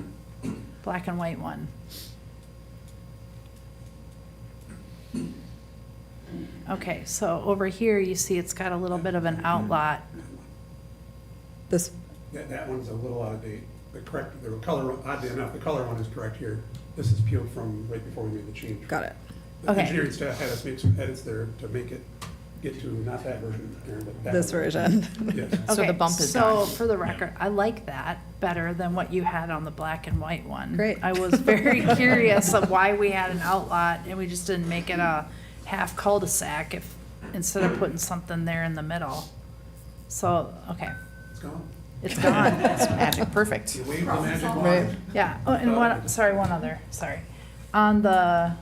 black and white one. Okay, so over here, you see it's got a little bit of an outlot. This, That one's a little out of date. The color, oddly enough, the color one is correct here. This is peeled from right before we made the change. got it. The Okay. engineering staff had us make some edits there to make it get to not that version, Erin, but that This one. version. Yes. So the Okay, bump is So gone. for the record, I like that better than what you had on the black and white one. Great. I was very curious of why we had an outlot and we just didn't make it a half cul-de-sac instead of putting something there in the middle. So, okay, It's gone. it's gone. That's magic, perfect. You waved the magic Right. wand. Yeah, oh, and one other, sorry. On the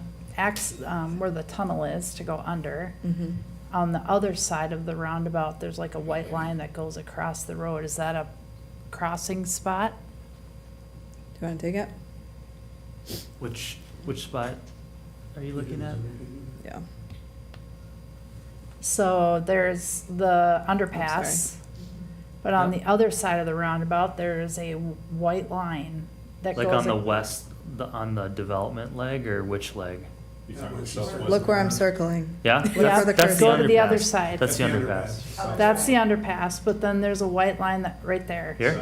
where the tunnel is to go under, Mhm. on the other side of the roundabout, there's like a white line that goes across the road. Is that a crossing spot? Do you want to take it? Which spot are you looking at? Yeah. So there's the underpass, but on Yep. the other side of the roundabout, there's a white line that goes. Like on the ac- west, on the development leg, or which leg? Look where I'm circling. Yeah? Look Yeah, for the That's cursor. go to the other underpass. side. That's the That's the underpass. That's the underpass, but then there's a white line that, right there. Here?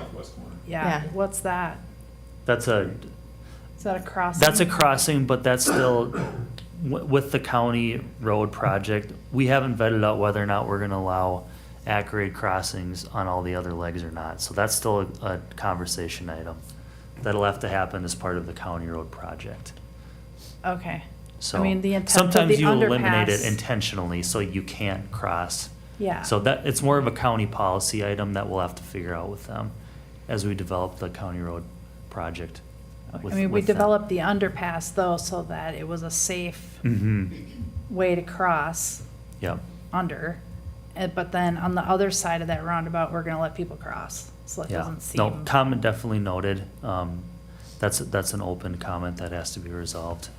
Yeah, Yeah. what's that? That's a Is that a crossing? crossing, but that's still, with the county road project, we haven't vetted out whether or not we're gonna allow at-grade crossings on all the other legs or not. So that's still a conversation item. That'll have to happen as part of the county road project. Okay, So I mean, the intent of sometimes the you eliminate it underpass- intentionally so you can't cross. Yeah. So that, it's more of a county policy item that we'll have to figure out with them as we develop the county road project. I mean, we developed the underpass though, so that it was a safe Mm-hmm, way to cross yep. under. But then on the other side of that roundabout, we're gonna let people cross, so it Yeah, doesn't no, seem. comment definitely noted. That's an open comment that has to be resolved.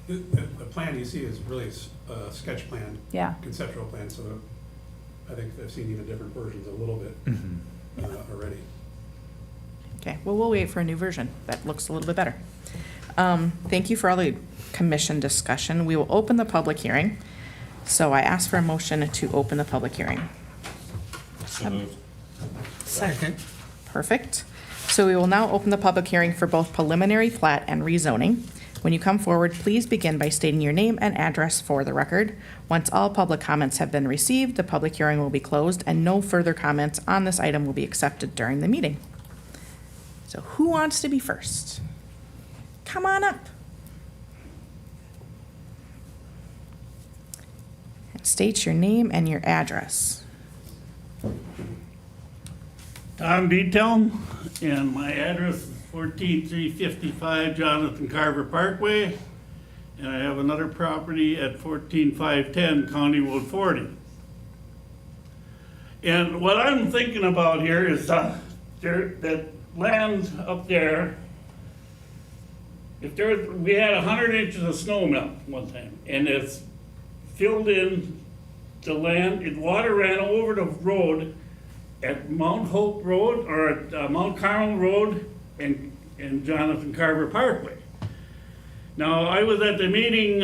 The plan you see is really a sketch plan, Yeah, conceptual plan, so I think I've seen even different versions a little bit Mm-hmm. Already. Okay, well, we'll wait for a new version that looks a little bit better. Thank you for all the commission discussion. We will open the public hearing. So I ask for a motion to open the public hearing. Second. Perfect. So we will now open the public hearing for both preliminary plat and rezoning. When you come forward, please begin by stating your name and address for the record. Once all public comments have been received, the public hearing will be closed and no further comments on this item will be accepted during the meeting. So who wants to be first? Come on up. And state your name and your address. Tom Beaton, and my address is 14355 Jonathan Carver Parkway, and I have another property at 14510 County Road 40. And what I'm thinking about here is that land up there, we had 100 inches of snow melt one time, and it's filled in the land, water ran over the road at Mount Hope Road, or at Mount Carmel Road and Jonathan Carver Parkway. Now, I was at the meeting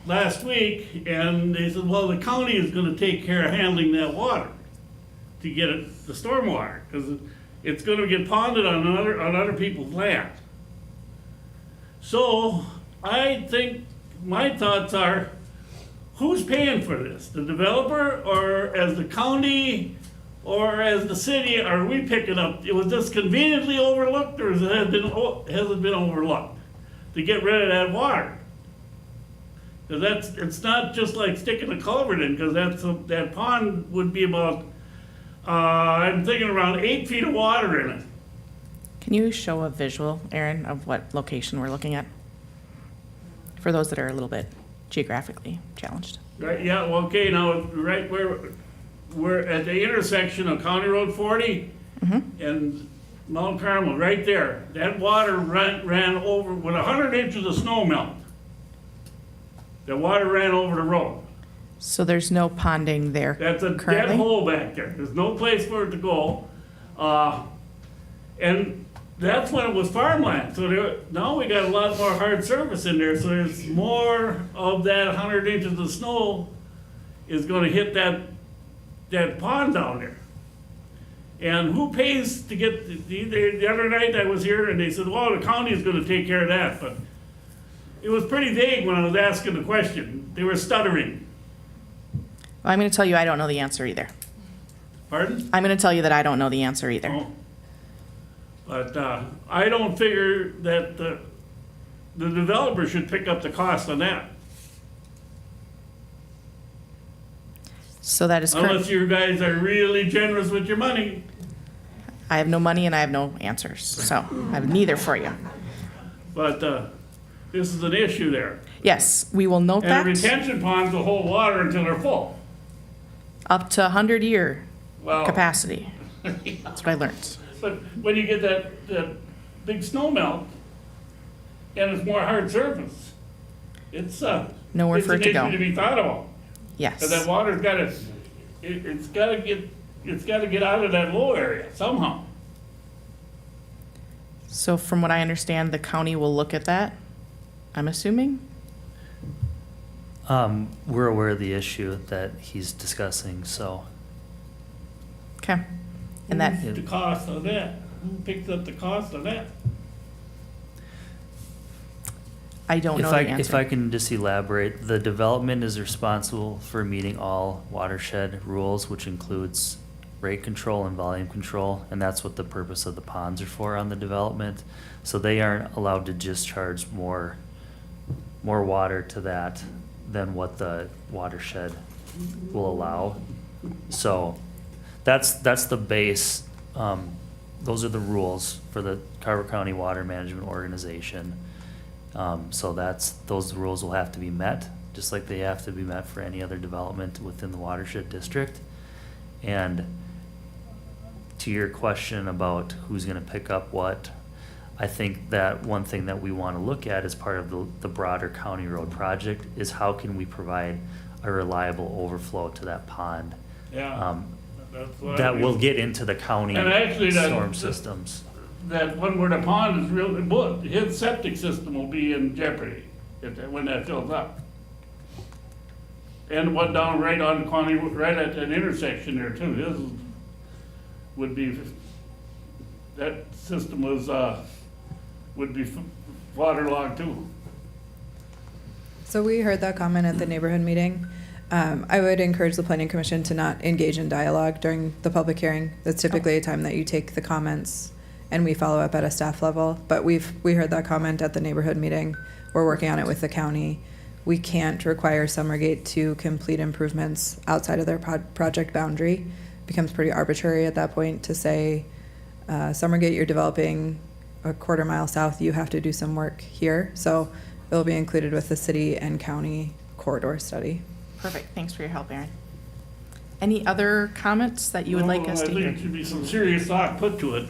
last week, and they said, well, the county is gonna take care of handling that water to get it, the stormwater, because it's gonna get ponded on other people's land. So, I think, my thoughts are, who's paying for this? The developer, or as the county, or as the city, are we picking up? It was just conveniently overlooked, or has it been overlooked to get rid of that water? Because it's not just like sticking a culvert in, because that pond would be about, I'm thinking around 8 feet of water in it. Can you show a visual, Erin, of what location we're looking at? For those that are a little bit geographically challenged. Right, yeah, well, okay, now, right where, we're at the intersection of County Road 40 and Mount Carmel, right there. That water ran over, with 100 inches of snow melt. The water ran over the road. So there's no ponding there That's a dead currently? hole back there. There's no place for it to go. And that's when it was farmland. So now we got a lot more hard surface in there, so there's more of that 100 inches of snow is gonna hit that pond down there. And who pays to get, the other night I was here and they said, well, the county is gonna take care of that, but it was pretty vague when I was asking the question. They were stuttering. Well, I'm gonna tell you I don't know the answer either. Pardon? I'm gonna tell you that I don't know the answer either. Oh. But I don't figure that the developer should pick up the cost on that. So that is Unless correct. you guys are really generous with your money. I have no money and I have no answers, so I have neither for you. But this is an issue there. Yes, we will note And that. retention ponds will hold water until they're full. Up to 100-year Well, capacity. That's what I learned. but when you get that big snow melt and it's more hard surface, it's Nowhere for it to it's an go. issue to be thought about. Yes. Because that water's gotta, it's gotta get out of that low area somehow. So from what I understand, the county will look at that, I'm assuming? We're aware of the issue that he's discussing, so. Okay. And that, Who's the cost of that? Who picks up the cost of that? I don't know If the I, if I answer. can just elaborate, the development is responsible for meeting all watershed rules, which includes rate control and volume control, and that's what the purpose of the ponds are for on the development. So they aren't allowed to discharge more more water to that than what the watershed will allow. So that's the base. Those are the rules for the Carver County Water Management Organization. So those rules will have to be met, just like they have to be met for any other development within the watershed district. And to your question about who's gonna pick up what, I think that one thing that we wanna look at as part of the broader county road project is how can we provide a reliable overflow to that pond? Yeah. That's what I That will mean. get into the county And actually, that- storm systems. That one where the pond is really, his septic system will be in jeopardy when that fills up. And one down right on County, right at that intersection there too, his would be, that system was, would be waterlogged too. So we heard that comment at the neighborhood meeting. I would encourage the planning commission to not engage in dialogue during the public hearing. That's typically a time that you take the comments and we follow up at a staff level. But we heard that comment at the neighborhood meeting. We're working on it with the county. We can't require Summergate to complete improvements outside of their project boundary. Becomes pretty arbitrary at that point to say, Summergate, you're developing a quarter mile south, you have to do some work here. So it'll be included with the city and county corridor study. Perfect, thanks for your help, Erin. Any other comments that you would like us to I think hear? it should be some serious thought put to it.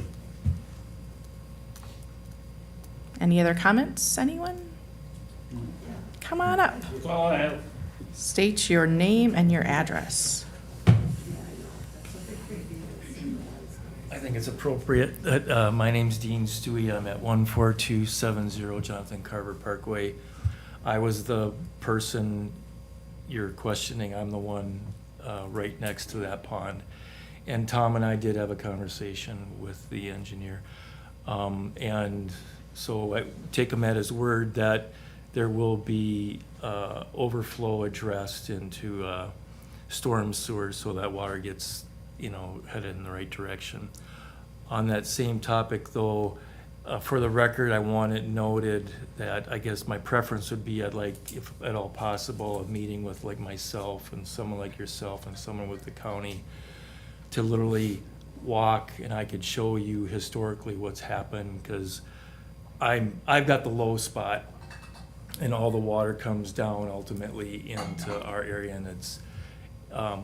Any other comments, anyone? Come on up. That's all I have. State your name and your address. I think it's appropriate that, my name's Dean Stewie. I'm at 14270 Jonathan Carver Parkway. I was the person you're questioning. I'm the one right next to that pond. And Tom and I did have a conversation with the engineer. And so I take him at his word that there will be overflow addressed into storm sewers so that water gets, headed in the right direction. On that same topic though, for the record, I want it noted that I guess my preference would be I'd like, if at all possible, a meeting with like myself and someone like yourself and someone with the county to literally walk and I could show you historically what's happened, because I've got the low spot and all the water comes down ultimately into our area and it's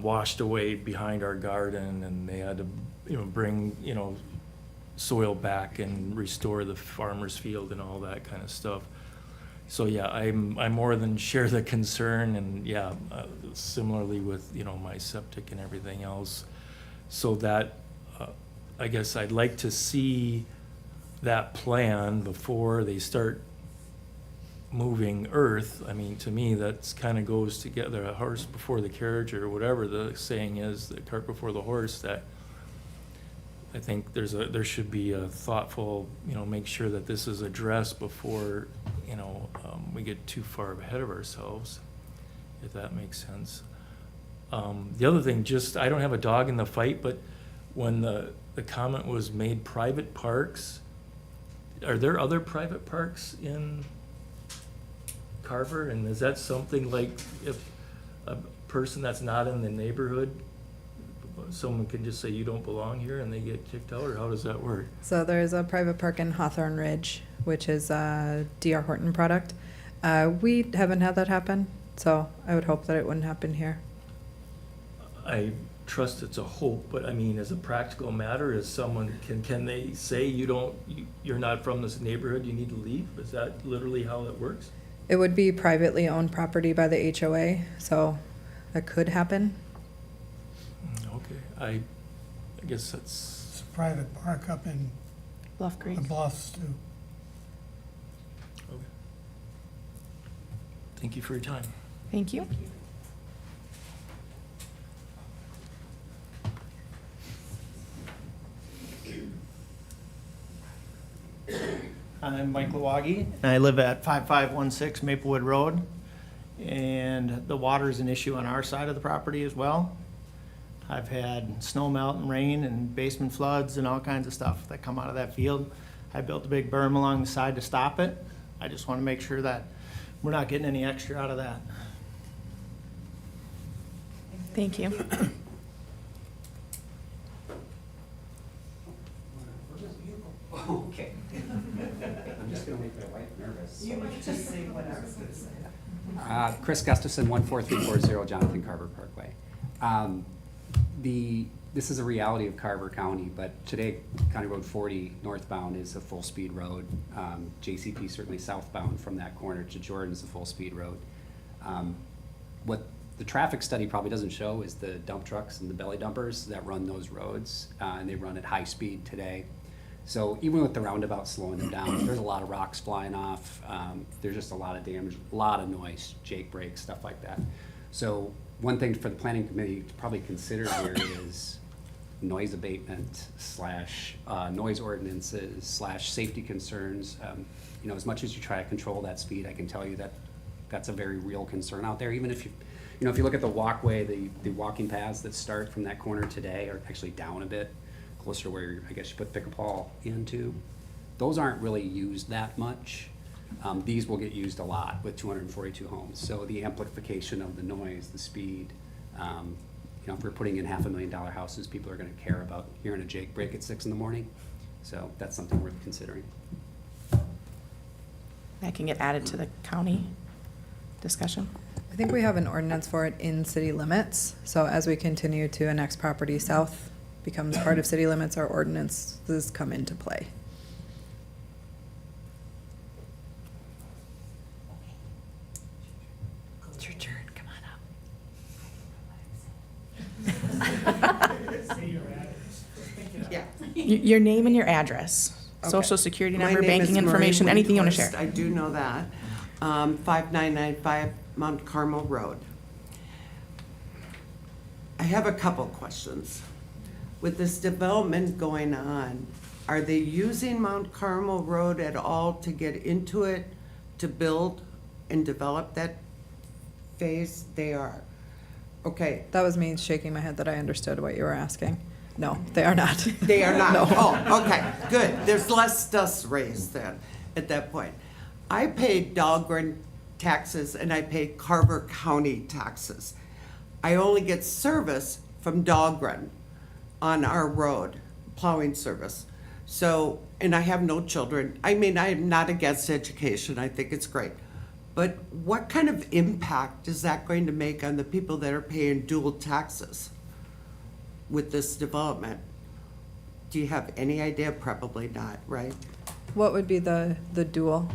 washed away behind our garden, and they had to bring soil back and restore the farmer's field and all that kind of stuff. So yeah, I more than share the concern, and yeah, similarly with my septic and everything else. So that I guess I'd like to see that plan before they start moving earth. I mean, to me, that's kind of goes together, a horse before the carriage, or whatever the saying is, the cart before the horse. That I think there should be a thoughtful, make sure that this is addressed before, we get too far ahead of ourselves, if that makes sense. The other thing, I don't have a dog in the fight, but when the comment was made, private parks, are there other private parks in Carver? And is that something like if a person that's not in the neighborhood, someone can just say you don't belong here and they get kicked out, or how does that work? So there's a private park in Hawthorne Ridge, which is a D.R. Horton product. We haven't had that happen, so I would hope that it wouldn't happen here. I trust it's a hope, but I mean, as a practical matter, is someone, can they say you're not from this neighborhood, you need to leave? Is that literally how it works? It would be privately owned property by the HOA, so that could happen. Okay, I guess that's, It's a private park up in Bluff Creek. the Bluffs too. okay. Thank you for your time. Thank you. I'm Mike Lawagi, and I live at 5516 Maplewood Road. And the water is an issue on our side of the property as well. I've had snow melt and rain and basement floods and all kinds of stuff that come out of that field. I built a big berm along the side to stop it. I just want to make sure that we're not getting any extra out of that. Thank you. Okay. I'm just gonna make my wife nervous. You might just say what I was gonna say. Chris Gustafson, 14340 Jonathan Carver Parkway. This is a reality of Carver County, but today County Road 40 northbound is a full-speed road. JCP certainly southbound from that corner to Jordan is a full-speed road. What the traffic study probably doesn't show is the dump trucks and the belly dumpers that run those roads, and they run at high speed today. So even with the roundabout slowing them down, there's a lot of rocks flying off. There's just a lot of damage, a lot of noise, Jake brakes, stuff like that. So one thing for the planning committee to probably consider here is noise abatement / noise ordinances / safety concerns. You know, as much as you try to control that speed, I can tell you that that's a very real concern out there. Even if you know, if you look at the walkway, the walking paths that start from that corner today are actually down a bit, closer to where I guess you put pickleball into. Those aren't really used that much. These will get used a lot with 242 homes. So the amplification of the noise, the speed, you know, if we're putting in $500,000 houses, people are gonna care about hearing a Jake break at 6 in the morning. So that's something worth considering. That can get added to the county discussion. I think we have an ordinance for it in city limits, so as we continue to annex property south becomes part of city limits, our ordinances come into play. It's your turn, come Yeah. Your name and your address, social security My number, name is banking Marie information, anything you want to Winhorst. share. I do know that. 5995 Mount Carmel Road. I have a couple questions. With this development going on, are they using Mount Carmel Road at all to get into it, to build and develop that phase? They are. Okay. That was me shaking my head that I understood what you were asking. No, they are not. They are not? No. Oh, okay, good. There's less dust raised then, at that point. I paid Dahlgren taxes and I paid Carver County taxes. I only get service from Dahlgren on our road, plowing service. So, and I have no children. I mean, I am not against education. I think it's great. But what kind of impact is that going to make on the people that are paying dual taxes with this development? Do you have any idea? Probably not, right? What would be the dual?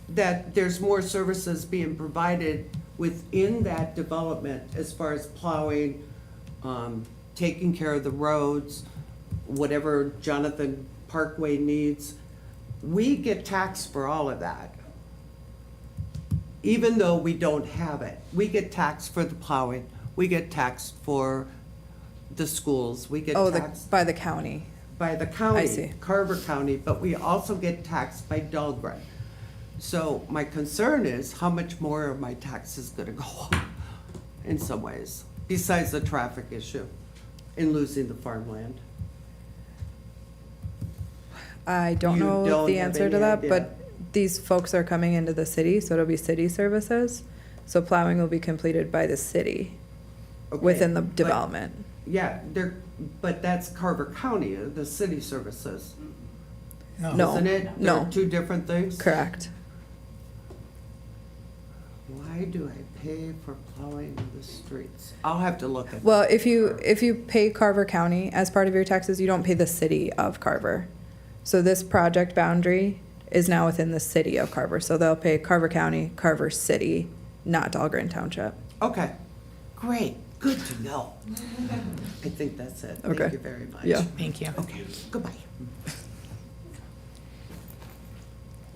That there's more services being provided within that development as far as plowing, taking care of the roads, whatever Jonathan Parkway needs. We get taxed for all of that. Even though we don't have it, we get taxed for the plowing, we get taxed for the schools, we get taxed By the county. by the county. I see. Carver County, but we also get taxed by Dahlgren. So my concern is how much more are my taxes gonna go up in some ways, besides the traffic issue and losing the farmland? I don't You know don't the have answer any to that, idea. but these folks are coming into the city, so it'll be city services. So plowing will be completed by the city Okay, within the but- development. Yeah, but that's Carver County, the city services, No, isn't it? no. They're two different things? Correct. Why do I pay for plowing the streets? I'll have to look at. Well, if you pay Carver County as part of your taxes, you don't pay the city of Carver. So this project boundary is now within the city of Carver, so they'll pay Carver County, Carver City, not Dahlgren Township. Okay, great, good to know. I think that's it. Okay. Thank you very much. Yeah. Thank you. Okay, goodbye.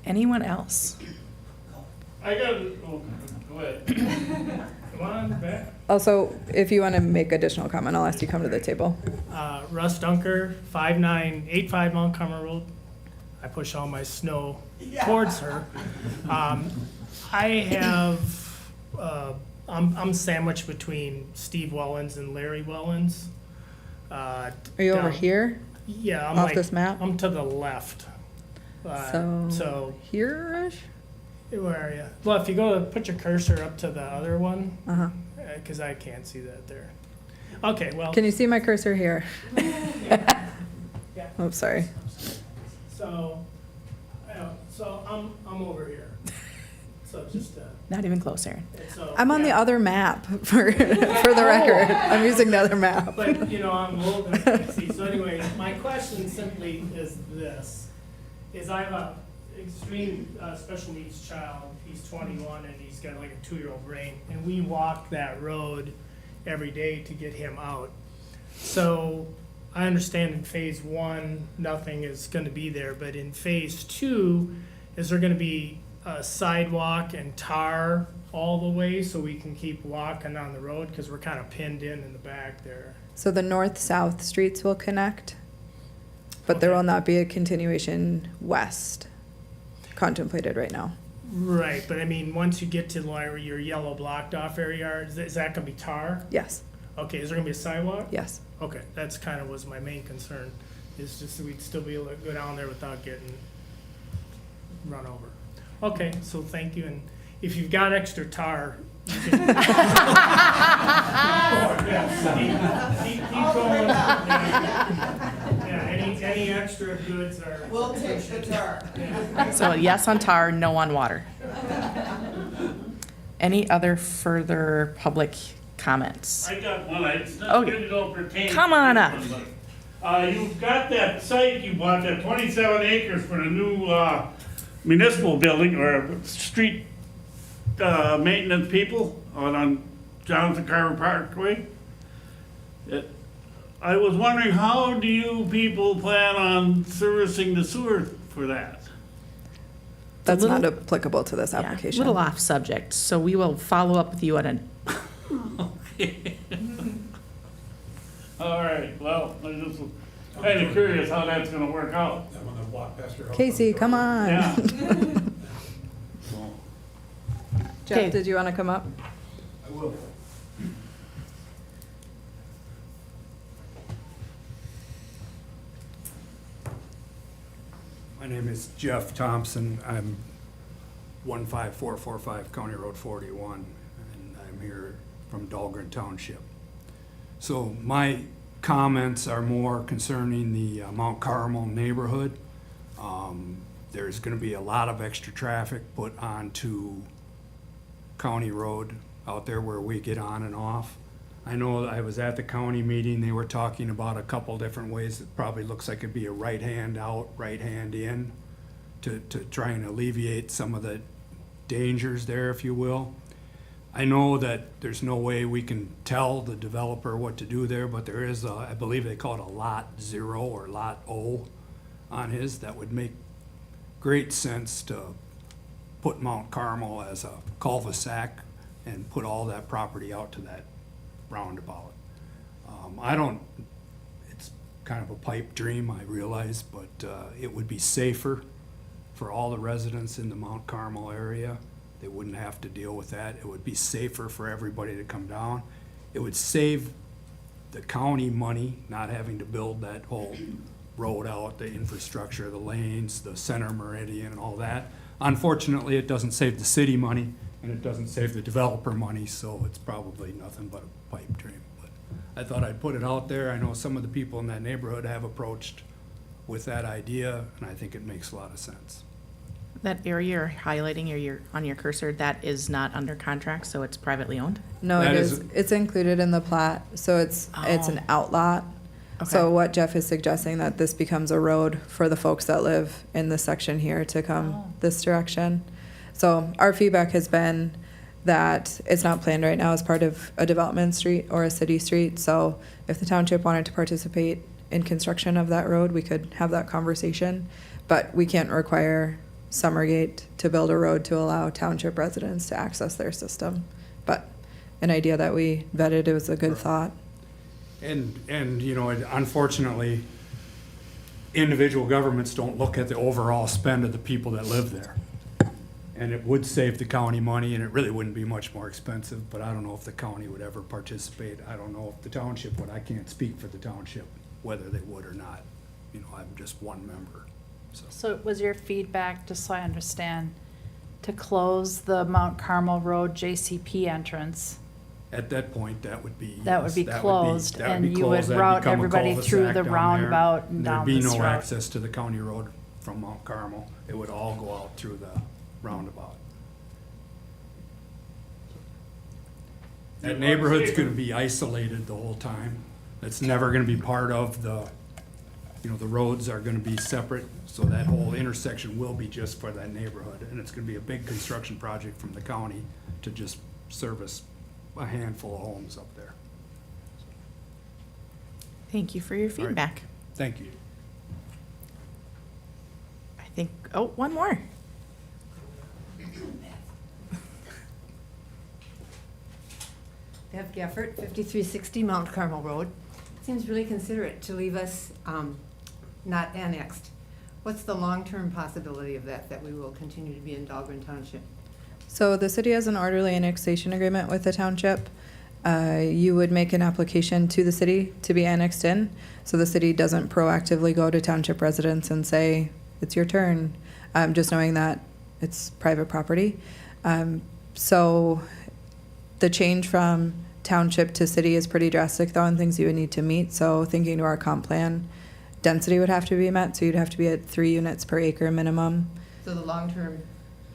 Anyone else? I got, oh, go ahead. Come on back. Also, if you want to make additional comment, I'll ask you to come to the table. Russ Dunker, 5985 Mount Carmel Road. I push all my snow towards her. I have, I'm sandwiched between Steve Wellens and Larry Wellens. Are you over here? Yeah, I'm Off like, this map? I'm to the left. So Here-ish? Where are you? Well, if you go to put your cursor up to the other one, Uh-huh. because I can't see that there. Okay, well. Can you see my cursor here? Yeah. Oh, sorry. So, I'm over here. So just, Not even close, Erin. so. I'm on the yeah. other map for the record. I'm using the other map. But, I'm old and I can't see. So anyway, my question simply is this, is I have a extreme special needs child. He's 21 and he's got like a 2-year-old brain. And we walk that road every day to get him out. So I understand in phase 1, nothing is gonna be there, but in phase 2, is there gonna be a sidewalk and tar all the way so we can keep walking on the road? Because we're kind of pinned in the back there. So the north-south streets will connect, but there Okay. will not be a continuation west contemplated right now. Right, but I mean, once you get to like your yellow blocked off area, is that gonna be tar? Yes, Okay, is there gonna be a sidewalk? yes. Okay, that's kind of was my main concern, is just that we'd still be able to go down there without getting run over. Okay, so thank you, and if you've got extra tar, you can. Keep going. Yeah, any extra goods are. We'll take the tar. Yeah. So yes on tar, no on water. Any other further public comments? I got one, it's not Okay. really don't pertain. Come on up. You've got that site you bought, that 27 acres for the new municipal building or street maintenance people on Jonathan Carver Parkway. I was wondering, how do you people plan on servicing the sewer for that? That's little- not applicable to this Yeah, application. little off subject, so we will follow up with you at a, All right, well, I just was kind of curious how that's gonna work out. That one that walked past your house. Casey, come on. Yeah. Jeff, Okay. did you want to come up? I will. My name is Jeff Thompson. I'm 15445 County Road 41, and I'm here from Dahlgren Township. So my comments are more concerning the Mount Carmel neighborhood. There's going to be a lot of extra traffic put onto County Road out there where we get on and off. I know I was at the county meeting, they were talking about a couple different ways. It probably looks like it'd be a right hand out, right hand in to try and alleviate some of the dangers there, if you will. I know that there's no way we can tell the developer what to do there, but there is, I believe they call it a Lot 0 or Lot O on his. That would make great sense to put Mount Carmel as a cul-de-sac and put all that property out to that roundabout. It's kind of a pipe dream, I realize, but it would be safer for all the residents in the Mount Carmel area. They wouldn't have to deal with that. It would be safer for everybody to come down. It would save the county money, not having to build that whole road out, the infrastructure, the lanes, the center meridian and all that. Unfortunately, it doesn't save the city money and it doesn't save the developer money, so it's probably nothing but a pipe dream. But I thought I'd put it out there. I know some of the people in that neighborhood have approached with that idea, and I think it makes a lot of sense. that area you're highlighting on your cursor, that is not under contract, so it's privately owned? No, That it is- is, it's included in the plat, so it's an outlot. So Okay. what Jeff is suggesting, that this becomes a road for the folks that live in this section here to come this direction. So our feedback has been that it's not planned right now as part of a development street or a city street. So if the township wanted to participate in construction of that road, we could have that conversation. But we can't require Summergate to build a road to allow township residents to access their system. But an idea that we vetted, it was a good thought. And you know, unfortunately, individual governments don't look at the overall spend of the people that live there. And it would save the county money, and it really wouldn't be much more expensive, but I don't know if the county would ever participate. I don't know if the township would. I can't speak for the township, whether they would or not. You know, I'm just one member, so. So was your feedback, just so I understand, to close the Mount Carmel Road JCP entrance. At that point, that would be. That would yes, be closed, that would and be you would closed. That'd route become a everybody through cul-de-sac the down there. roundabout and down this There'd be no route. access to the county road from Mount Carmel. It would all go out through the roundabout. That neighborhood's gonna be isolated the whole time. It's never gonna be part of the, the roads are gonna be separate, so that whole intersection will be just for that neighborhood. And it's gonna be a big construction project from the county to just service a handful of homes up there. Thank you for your feedback. Thank you. I think, oh, one more. Bev Gafford, 5360 Mount Carmel Road. Seems really considerate to leave us not annexed. What's the long-term possibility of that we will continue to be in Dahlgren Township? So the city has an orderly annexation agreement with the township. You would make an application to the city to be annexed in. So the city doesn't proactively go to township residents and say, it's your turn, just knowing that it's private property. So the change from township to city is pretty drastic though, and things you would need to meet. So thinking to our comp plan, density would have to be met. So you'd have to be at 3 units per acre minimum. So the long-term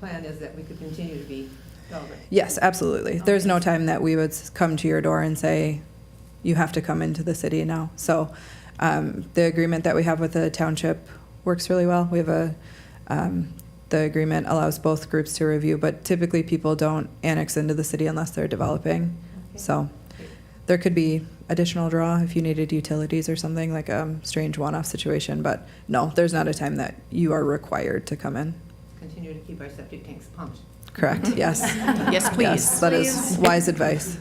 plan is that we could continue to be Dahlgren? Yes, absolutely. There's no time that we would come to your door and say, you have to come into the city now. So the agreement that we have with the township works really well. We have the agreement allows both groups to review, but typically people don't annex into the city unless they're developing. Okay. So there could be additional draw if you needed utilities or something, like a strange one-off situation, but no, there's not a time that you are required to come in. Continue to keep our septic tanks pumped. Correct, yes. Yes, please. Yes, that is wise advice.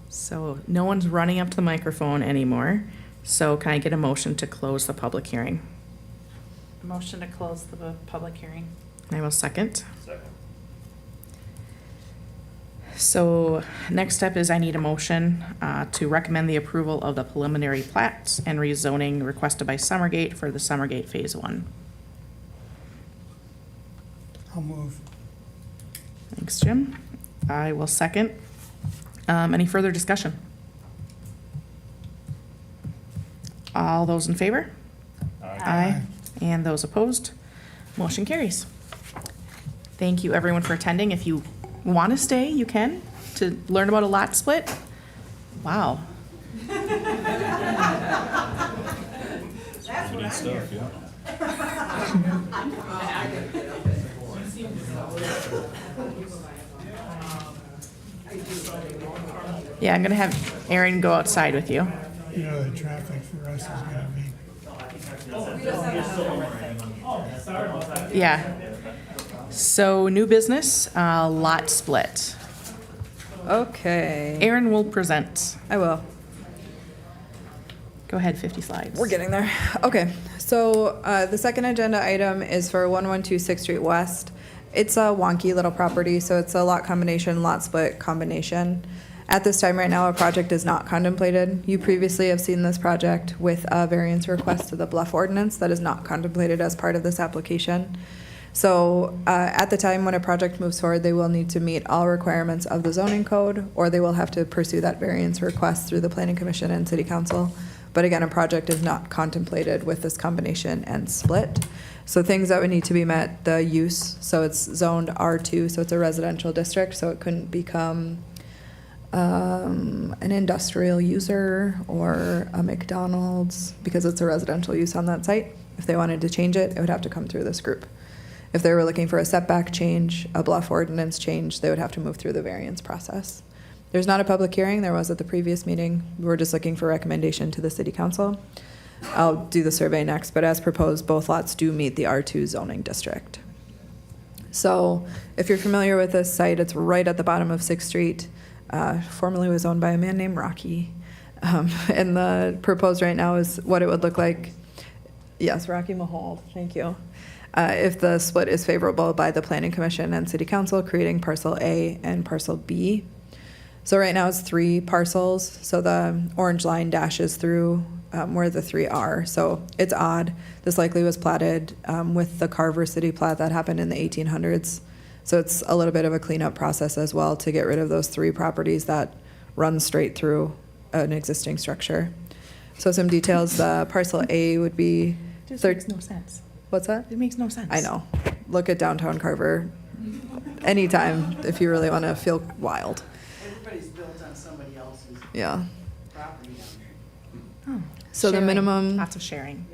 So no one's running up to the microphone anymore. So can I get a motion to close the public hearing? Motion to close the public hearing. I will second. Second. So next step is I need a motion to recommend the approval of the preliminary plats and rezoning requested by Summergate for the Summergate Phase 1. I'll move. Thanks, Jim. I will second. Any further discussion? All those in favor? Aye. And those opposed? Motion carries. Thank you, everyone, for attending. If you want to stay, you can, to learn about a lot split. Wow. Good stuff, yeah. Yeah, I'm going to have Erin go outside with you. You know, the traffic for us is gonna be. Yeah. So, new business, lot split. Okay. Erin will present. I will. Go ahead, 50 slides. We're getting there. Okay, so the second agenda item is for 112 6th Street West. It's a wonky little property, so it's a lot combination, lot split combination. At this time right now, a project is not contemplated. You previously have seen this project with a variance request to the bluff ordinance that is not contemplated as part of this application. So at the time when a project moves forward, they will need to meet all requirements of the zoning code, or they will have to pursue that variance request through the planning commission and city council. But again, a project is not contemplated with this combination and split. So things that would need to be met, the use, so it's zoned R2, so it's a residential district, so it couldn't become an industrial user or a McDonald's because it's a residential use on that site. If they wanted to change it, it would have to come through this group. If they were looking for a setback change, a bluff ordinance change, they would have to move through the variance process. There's not a public hearing. There was at the previous meeting. We're just looking for recommendation to the city council. I'll do the survey next, but as proposed, both lots do meet the R2 zoning district. So if you're familiar with this site, it's right at the bottom of 6th Street. Formerly was owned by a man named Rocky. And the proposed right now is what it would look like. Yes, Rocky Mahold, thank you. If the split is favorable by the Planning Commission and City Council, creating parcel A and parcel B. So right now it's 3 parcels. So the orange line dashes through where the three are. So it's odd. This likely was platted with the Carver city plat that happened in the 1800s. So it's a little bit of a cleanup process as well to get rid of those three properties that run straight through an existing structure. So some details, parcel A would be. Just makes no sense. What's that? It makes no sense. I know. Look at downtown Carver anytime if you really want to feel wild. Everybody's built on somebody else's Yeah. property down So the Sharing. minimum. Lots of sharing.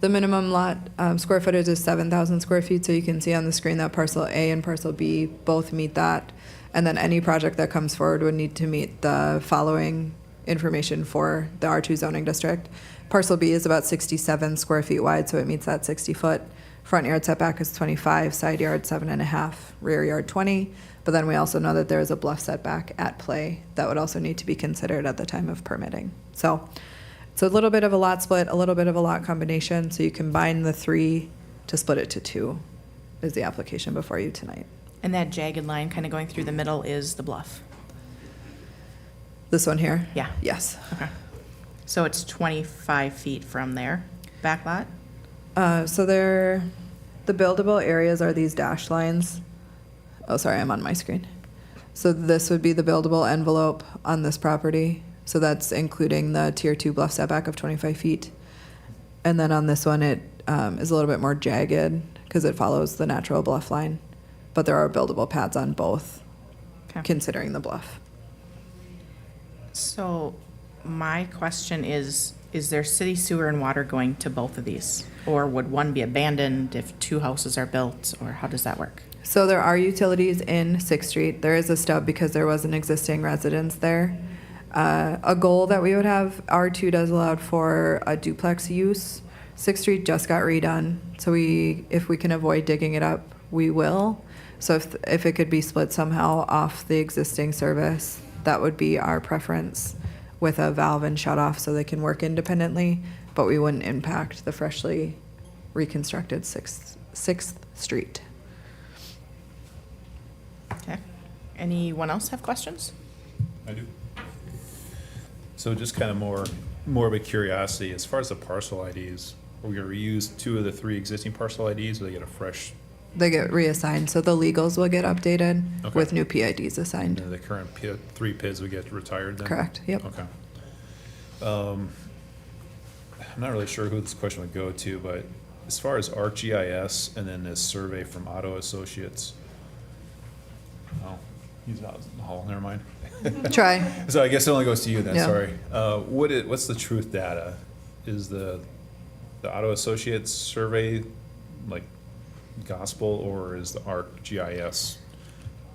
The minimum lot square footage is 7,000 square feet, so you can see on the screen that parcel A and parcel B both meet that. And then any project that comes forward would need to meet the following information for the R2 zoning district. Parcel B is about 67 square feet wide, so it meets that 60-foot. Front yard setback is 25, side yard 7.5, rear yard 20. But then we also know that there is a bluff setback at play that would also need to be considered at the time of permitting. So it's a little bit of a lot split, a little bit of a lot combination. So you combine the three to split it to two is the application before you tonight. And that jagged line kind of going through the middle is the bluff. This one here? Yeah. Yes. Okay. So it's 25 feet from there, back lot? So the buildable areas are these dashed lines. Oh, sorry, I'm on my screen. So this would be the buildable envelope on this property. So that's including the tier 2 bluff setback of 25 feet. And then on this one, it is a little bit more jagged because it follows the natural bluff line. But there are buildable pads on both, Okay. considering the bluff. So my question is there city sewer and water going to both of these? Or would one be abandoned if two houses are built, or how does that work? So there are utilities in 6th Street. There is a stub because there was an existing residence there. A goal that we would have, R2 does allow for a duplex use. 6th Street just got redone, so if we can avoid digging it up, we will. So if it could be split somehow off the existing service, that would be our preference, with a valve and shut off so they can work independently, but we wouldn't impact the freshly reconstructed 6th Street. Okay. Anyone else have questions? I do. So just kind of more of a curiosity, as far as the parcel IDs, are we gonna reuse 2 of the 3 existing parcel IDs, or they get a fresh? They get reassigned, so the legals will get updated Okay. with new PIDs assigned. The current 3 PIDs would get retired then? Correct, yep. Okay. I'm not really sure who this question would go to, but as far as ArcGIS and then this survey from Auto Associates. Oh, he's not in the hall, never mind. Try. So I guess it only goes to you then, Yeah. sorry. What's the truth data? Is the Auto Associates survey like gospel, or is the ArcGIS?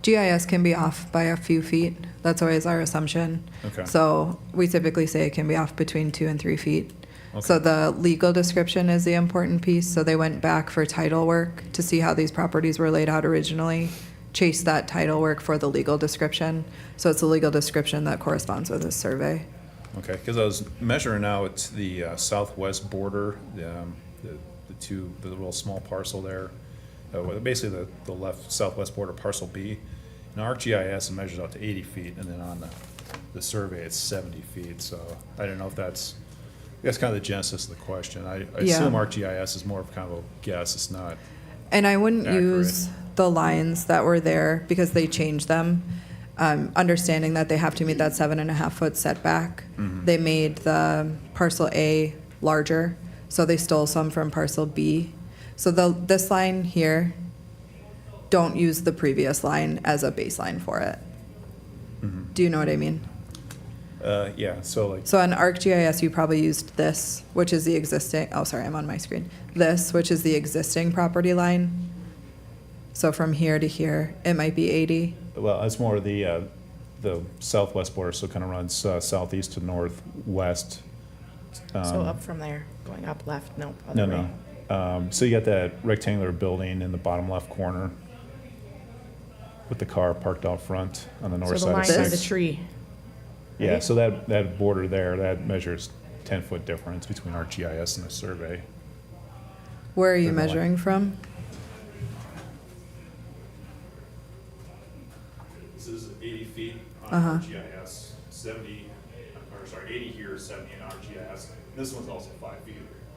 GIS can be off by a few feet. That's always our assumption. Okay. So we typically say it can be off between 2 and 3 feet. Okay. So the legal description is the important piece. So they went back for title work to see how these properties were laid out originally, chased that title work for the legal description. So it's a legal description that corresponds with this survey. Okay, because I was measuring out the southwest border, the little small parcel there, basically the left southwest border, parcel B. In ArcGIS, it measures out to 80 feet, and then on the survey, it's 70 feet. So I don't know if that's kind of the genesis of the question. I Yeah. assume ArcGIS is more of kind of a guess. It's not. And I wouldn't Accurate. use the lines that were there because they changed them. Understanding that they have to meet that 7.5-foot setback. Mhm. They made the parcel A larger, so they stole some from parcel B. So this line here, don't use the previous line as a baseline for it. Mhm. Do you know what I mean? Yeah, so like. So on ArcGIS, you probably used this, which is the existing, oh, sorry, I'm on my screen. This, which is the existing property line. So from here to here, it might be 80. Well, it's more the southwest border, so it kind of runs southeast to northwest. So up from there, going up left, nope, No, other way. no. So you got that rectangular building in the bottom left corner with the car parked out front on the north So the side of line of 6. the tree. Yeah, right? so that border there, that measures 10-foot difference between ArcGIS and the survey. Where are you They're going- measuring from? This is 80 feet on Uh-huh. ArcGIS, 70, or sorry, 80 here, 70 in ArcGIS. This one's also 5 feet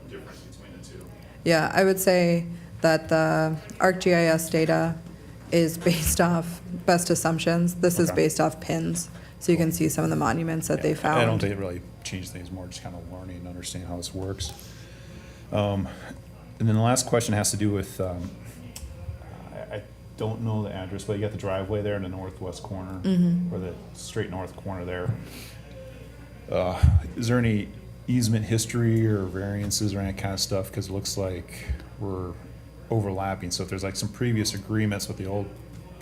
difference between the two. Yeah, I would say that the ArcGIS data is based off best assumptions. This is Okay. based off pins, so you can see some of the monuments that they found. I don't think it really changed things more, just kind of learning and understanding how this works. And then the last question has to do with, I don't know the address, but you got the driveway there in the northwest corner, or the straight north corner there. Is there any easement history or variances or any kind of stuff? Because it looks like we're overlapping. So if there's like some previous agreements with the old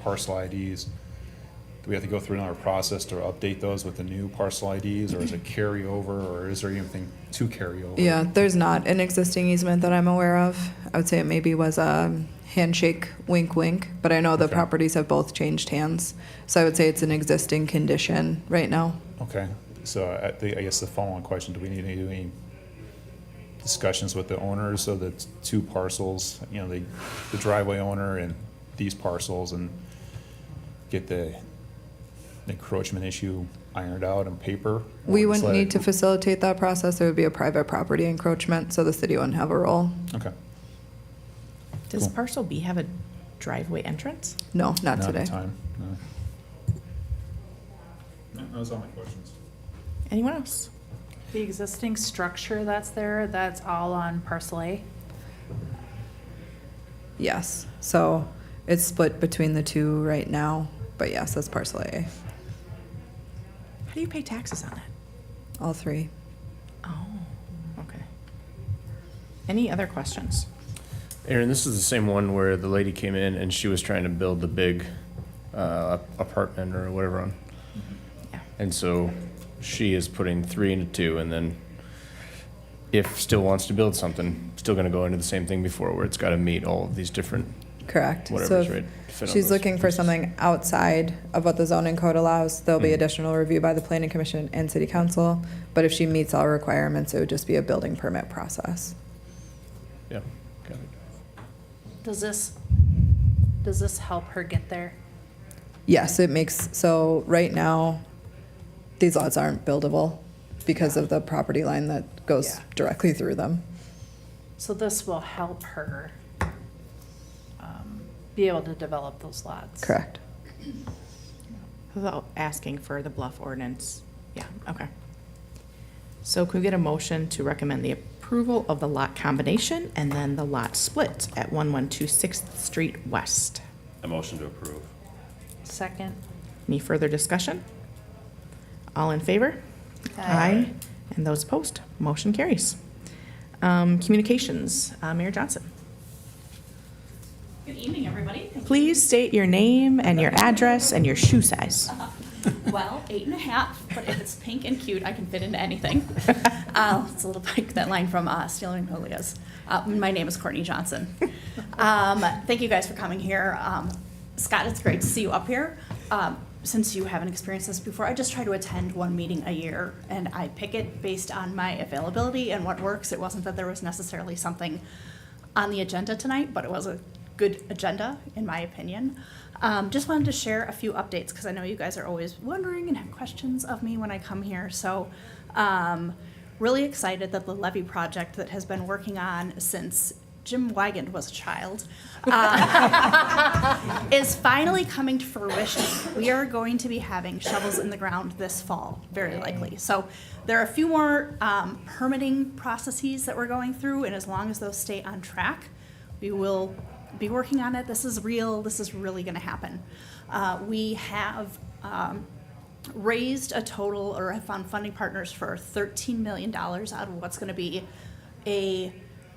parcel IDs, do we have to go through another process to update those with the new parcel IDs, or is it carry over, or is there anything to carry over? Yeah, there's not an existing easement that I'm aware of. I would say it maybe was a handshake, wink, wink, but I know the Okay. properties have both changed hands. So I would say it's an existing condition right now. Okay, so I guess the following question, do we need to do any discussions with the owners of the two parcels, you know, the driveway owner and these parcels, and get the encroachment issue ironed out on paper? We wouldn't need to facilitate that process. It would be a private property encroachment, so the city wouldn't have a role. Okay. Does Cool. parcel B have a driveway entrance? No, not Not at today. the time, no. No, those are all my questions. Anyone else? The existing structure that's there, that's all on parcel A? Yes, so it's split between the two right now, but yes, that's parcel A, How do you pay taxes on that? all three. Oh, okay. Any other questions? Erin, this is the same one where the lady came in and she was trying to build the big apartment or whatever on. Yeah. And so she is putting 3 into 2, and then if still wants to build something, still gonna go into the same thing before, where it's gotta meet all of these different Correct. So whatever's if right. to fit on she's those looking for pieces. something outside of what the zoning code allows, there'll be Mhm. additional review by the planning commission and city council. But if she meets all requirements, it would just be a building permit process. Yeah, got it. Does this help her get there? Yes, it makes, so right now, these lots aren't buildable because of the property line that goes Yeah. directly through them. So this will help her be able to develop those lots? Correct. Without asking for the bluff ordinance. Yeah, okay. So can we get a motion to recommend the approval of the lot combination and then the lot split at 1126 6th Street West? A motion to approve. Second? Any further discussion? All in favor? Aye. And those opposed? Motion carries. Communications, Mayor Johnson. Good evening, everybody. Please state your name and your address and your shoe size. Well, 8.5, but if it's pink and cute, I can fit into anything. It's a little like that line from Stealing Magnolias. My name is Courtney Johnson. Thank you guys for coming here. Scott, it's great to see you up here. Since you haven't experienced this before, I just try to attend one meeting a year, and I pick it based on my availability and what works. It wasn't that there was necessarily something on the agenda tonight, but it was a good agenda, in my opinion. Just wanted to share a few updates, because I know you guys are always wondering and have questions of me when I come here. So really excited that the levee project that has been working on since Jim Wygand was a child is finally coming to fruition. We are going to be having shovels in the ground this fall, very likely. So there are a few more permitting processes that we're going through, and as long as those stay on track, we will be working on it. This is real. This is really going to happen. We have raised a total, or have found funding partners for $13 million out of what's going to be a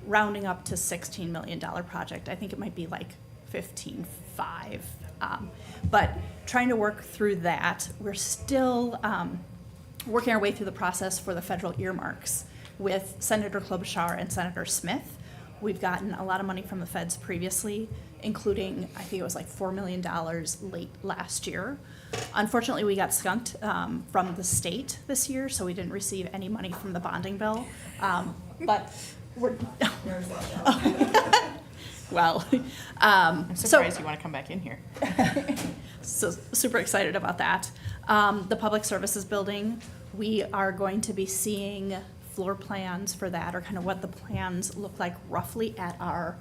rounding up to $16 million project. I think it might be like 15.5. But trying to work through that. We're still working our way through the process for the federal earmarks with Senator Klobuchar and Senator Smith. We've gotten a lot of money from the feds previously, including, I think it was like $4 million late last year. Unfortunately, we got skunked from the state this year, so we didn't receive any money from the bonding bill. But we're, well, I'm surprised you want to come back in here. So super excited about that. The public services building, we are going to be seeing floor plans for that, or kind of what the plans look like roughly at our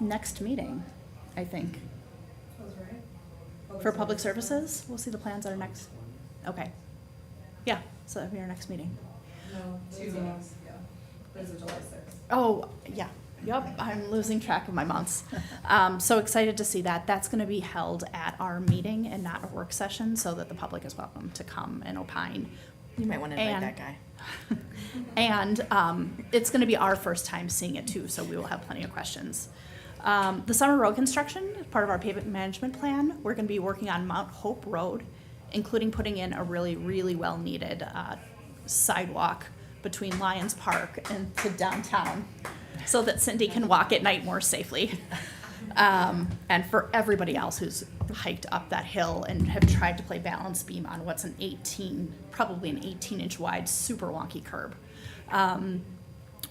next meeting, I think. For public services, we'll see the plans at our next, okay. Yeah, so that'll be our next meeting. No, 2 meetings, yeah. There's a July 6th. Oh, yeah, yep, I'm losing track of my months. So excited to see that. That's gonna be held at our meeting and not a work session, so that the public is welcome to come and opine. You might want to invite And- that guy. And it's gonna be our first time seeing it too, so we will have plenty of questions. The summer road construction, part of our pavement management plan, we're gonna be working on Mount Hope Road, including putting in a really, really well-needed sidewalk between Lions Park and to downtown, so that Cindy can walk at night more safely. And for everybody else who's hiked up that hill and have tried to play balance beam on what's probably an 18-inch wide, super wonky curb.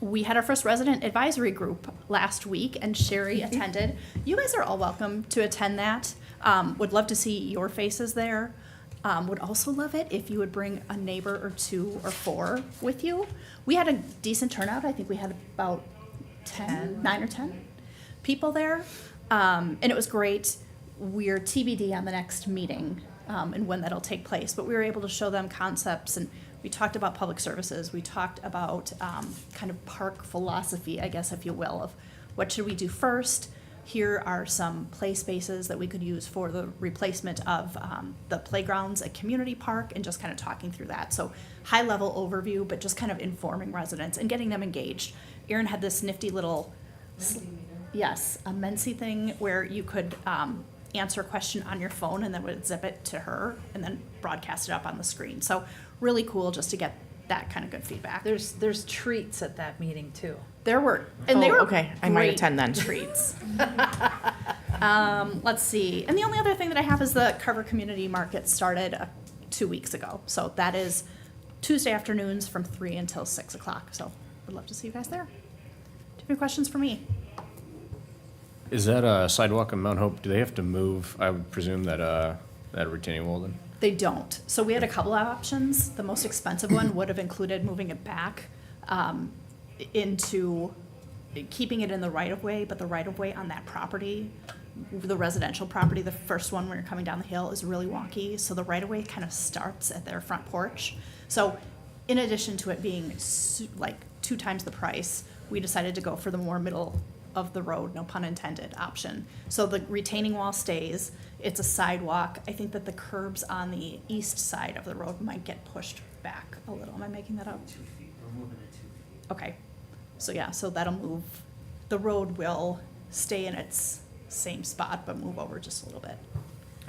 We had our first resident advisory group last week, and Sherry attended. You guys are all welcome to attend that. Would love to see your faces there. Would also love it if you would bring a neighbor or 2 or 4 with you. We had a decent turnout. I think we had about 9 or 10 people there. And it was great. We're TBD on the next meeting and when that'll take place. But we were able to show them concepts, and we talked about public services. We talked about kind of park philosophy, I guess, if you will, of what should we do first. Here are some play spaces that we could use for the replacement of the playgrounds at Community Park, and just kind of talking through that. So high level overview, but just kind of informing residents and getting them engaged. Erin had this nifty little, yes, a Mency thing where you could answer a question on your phone and then would zip it to her and then broadcast it up on the screen. So really cool just to get that kind of good feedback. There's treats at that meeting too. There were, and they were okay. I might great attend then. treats. Let's see. And the only other thing that I have is the Carver Community Market started 2 weeks ago. So that is Tuesday afternoons from 3 until 6 o'clock. So would love to see you guys there. Do you have any questions for me? Is that a sidewalk in Mount Hope? Do they have to move? I would presume that retaining wall then. They don't. So we had a couple of options. The most expensive one would have included moving it back into keeping it in the right of way, but the right of way on that property, the residential property, the first one when you're coming down the hill, is really wonky. So the right of way kind of starts at their front porch. So in addition to it being like 2 times the price, we decided to go for the more middle of the road, no pun intended, option. So the retaining wall stays. It's a sidewalk. I think that the curbs on the east side of the road might get pushed back a little. Am I making that up? 2 feet, we're moving it 2 feet. Okay. So yeah, so that'll move. The road will stay in its same spot, but move over just a little bit.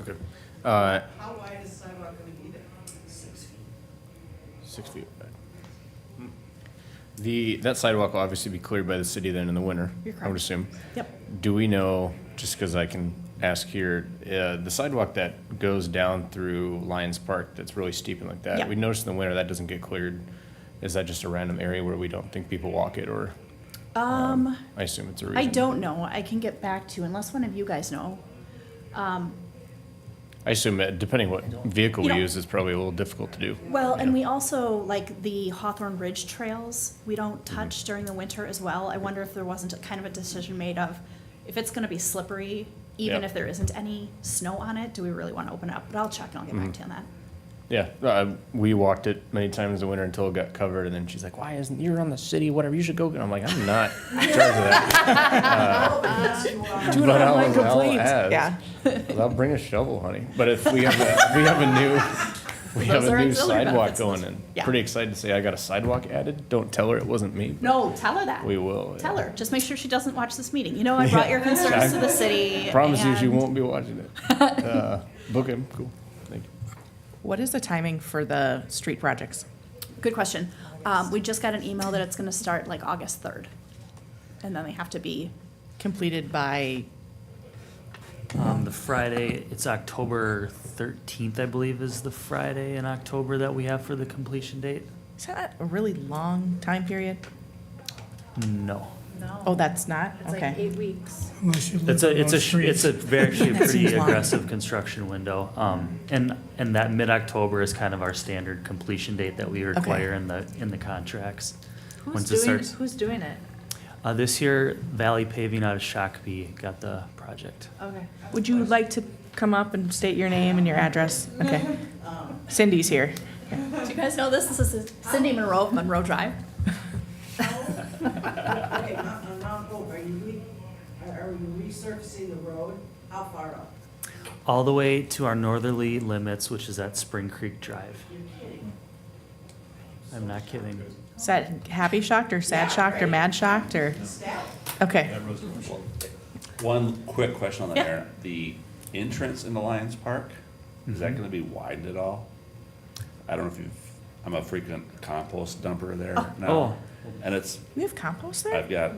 Okay. How wide is the sidewalk gonna be there? 6 feet. 6 feet wide. That sidewalk will obviously be cleared by the city then in the winter, You're I correct. would assume. Yep. Do we know, just because I can ask here, the sidewalk that goes down through Lions Park that's really steep and like that, Yeah. we noticed in the winter that doesn't get cleared. Is that just a random area where we don't think people walk it, or? I assume it's a reason. I don't know. I can get back to you unless one of you guys know. I assume that depending what vehicle You we know- use, it's probably a little difficult to do. Well, and we also, like the Hawthorne Ridge trails, we don't touch during the winter as well. I wonder if there wasn't a kind of a decision made of, if it's gonna be slippery, even Yeah. if there isn't any snow on it, do we really wanna open it up? But I'll check and I'll get back to you on that. Yeah, we walked it many times in the winter until it got covered, and then she's like, "Why isn't you're on the city? Whatever, you should go." And I'm like, "I'm not in charge of that." Do it But on my I'll complaint. ask. Yeah. I'll bring a shovel, honey. But if we have a Those are new auxiliary sidewalk benefits. going in, Yeah. pretty excited to say I got a sidewalk added. Don't tell her it wasn't me. but No, tell her that. We will. Tell her. Just make sure she doesn't watch this meeting. You know, I brought your concerns to the city. Promise you, she and- won't be watching it. Book him. Cool. Thank you. What is the timing for the street projects? Good question. We just got an email that it's gonna start like August 3rd. And then they have to be, Completed by, The Friday, it's October 13th, I believe, is the Friday in October that we have for the completion date. is that a really long time period? No. No. Oh, that's not? It's like Okay. 8 weeks. Unless you live It's a, on it's those a, streets. it's a very, actually a That pretty seems long. aggressive construction window. And that mid-October is kind of our standard completion date that we require in the contracts. Once it starts. Who's doing it? This year, Valley Paving out of Shakopee got the project. Okay. Would you like to come up and state your name and your address? Okay. Cindy's here. Do you guys know this? This is Cindy Monroe of Monroe Drive. Okay, on Mount Hope, are you resurfacing the road? How far up? All the way to our northerly limits, which is at Spring Creek Drive. You're kidding. I'm not kidding. Is that happy shocked or sad shocked or mad shocked or? Okay. One quick question on that, Erin. The entrance into Lions Park, is that gonna be widened at all? I don't know if I'm a frequent compost dumper there now. Oh. And it's, We have compost there? I've got,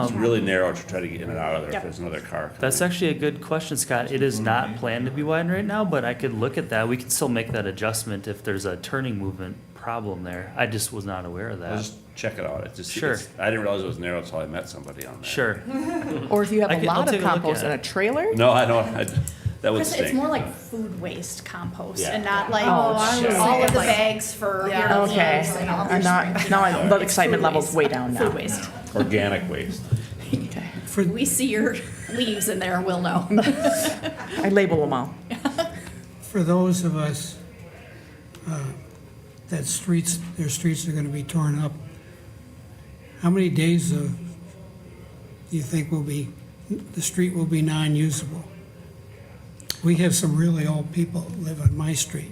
it's really narrow to try to get in and out of there if there's another car coming. That's actually a good question, Scott. It is not planned to be widened right now, but I could look at that. We can still make that adjustment if there's a turning movement problem there. I just was not aware of I'll that. just check it out. It just, Sure. I didn't realize it was narrow until I met somebody on there. Sure. Or if you have I a can- I'll lot of take a look compost at in a it. trailer? No, I know, that would Chris, stink. it's more like food waste compost Yeah. and not like Oh, I was all of the thinking like- bags for your Okay. leaves and all I'm this. not, now the It's excitement food level's waste. way down now. Food waste. Organic waste. Okay. For, We see your leaves in there, we'll know. I label them all. for those of us, that their streets are gonna be torn up, how many days do you think the street will be non-usable? We have some really old people that live on my street.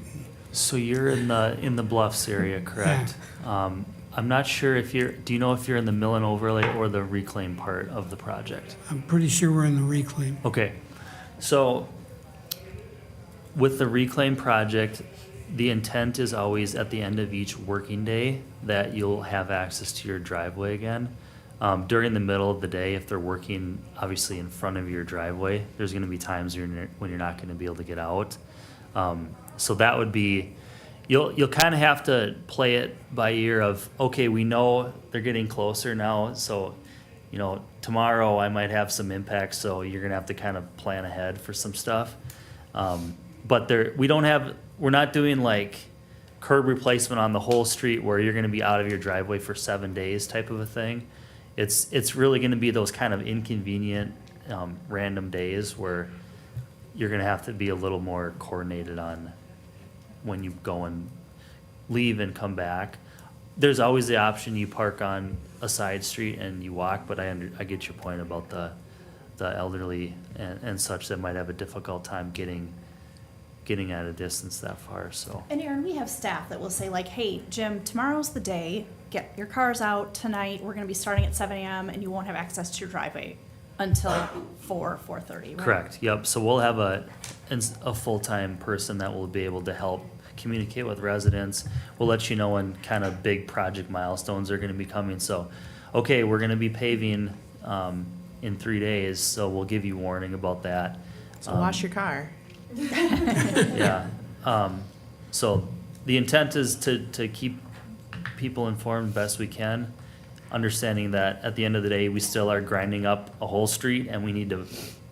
So you're in the Bluffs area, correct? I'm not sure if do you know if you're in the mill and overlay or the reclaim part of the project? I'm pretty sure we're in the reclaim. Okay, so with the reclaim project, the intent is always at the end of each working day that you'll have access to your driveway again. During the middle of the day, if they're working obviously in front of your driveway, there's gonna be times when you're not gonna be able to get out. So that would be, you'll kind of have to play it by ear of, okay, we know they're getting closer now, so, you know, tomorrow I might have some impacts, so you're gonna have to kind of plan ahead for some stuff. But we're not doing like curb replacement on the whole street where you're gonna be out of your driveway for 7 days type of a thing. It's really gonna be those kind of inconvenient, random days where you're gonna have to be a little more coordinated on when you go and leave and come back. There's always the option you park on a side street and you walk, but I get your point about the elderly and such that might have a difficult time getting at a distance that far, so. And Erin, we have staff that will say like, hey, Jim, tomorrow's the day, get your cars out tonight, we're gonna be starting at 7 AM and you won't have access to your driveway until 4:30, right? Correct, yep, so we'll have a full-time person that will be able to help communicate with residents. We'll let you know when kind of big project milestones are gonna be coming, so, okay, we're gonna be paving, in 3 days, so we'll give you warning about that. So wash your car. Yeah, so the intent is to keep people informed best we can, understanding that at the end of the day, we still are grinding up a whole street and we need to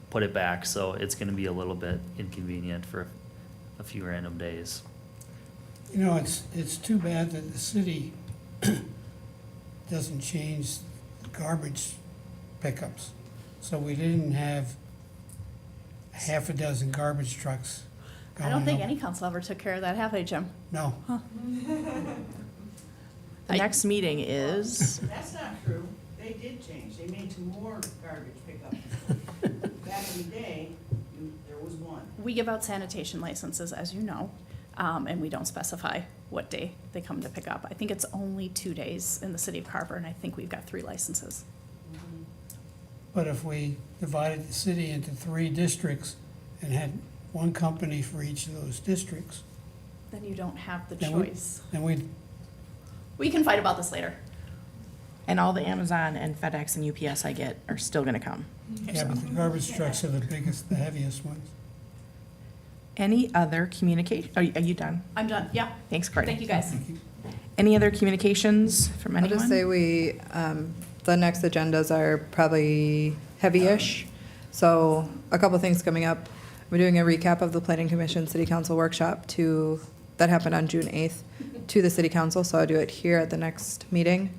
put it back, so it's gonna be a little bit inconvenient for a few random days. You know, it's too bad that the city doesn't change the garbage pickups. So we didn't have half a dozen garbage trucks I going don't think up. any council ever took care of that, have they, Jim? No. The next meeting is, That's not true. They did change. They made some more garbage pickups. Back in the day, there was one. We give out sanitation licenses, as you know, and we don't specify what day they come to pick up. I think it's only 2 days in the city of Carver, and I think we've got 3 licenses. But if we divided the city into 3 districts and had one company for each of those districts, Then you don't have the then we- choice. then we'd, We can fight about this later. and all the Amazon and FedEx and UPS I get are still gonna come. yeah, but the garbage trucks are the biggest, the heaviest ones. Any other communication, are you done? I'm done, yeah. Thanks, Courtney. Thank you, guys. Any other communications from I'll anyone? just say we The next agendas are probably heavy-ish. So a couple things coming up. We're doing a recap of the Planning Commission City Council workshop that happened on June 8th to the City Council, so I'll do it here at the next meeting.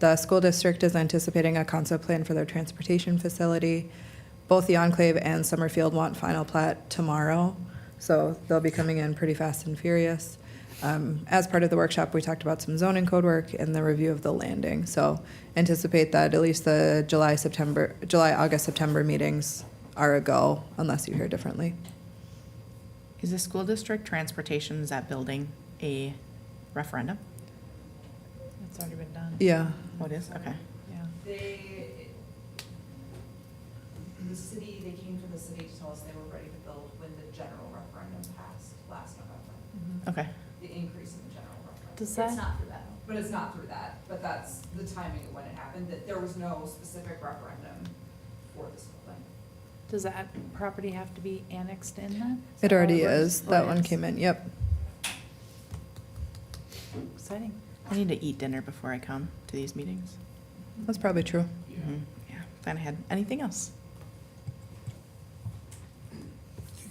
The school district is anticipating a concept plan for their transportation facility. Both the Enclave and Summerfield want final plat tomorrow, so they'll be coming in pretty fast and furious. As part of the workshop, we talked about some zoning code work and the review of the landing. So anticipate that at least the July, August, September meetings are a go, unless you hear differently. Is the school district transportation, is that building a referendum? It's already been done. Yeah. What is? Okay. Yeah. The city, they came to the city to tell us they were ready to build when the general referendum passed last November. Okay. The increase in the general referendum. Does It's that- not through that, but it's not through that, but that's the timing of when it happened, that there was no specific referendum for this whole thing. Does that property have to be annexed in then? It already how it is. works? That Oh, one it is. came in, yep. Exciting. I need to eat dinner before I come to these meetings. That's probably true. Yeah, plan ahead. Anything else?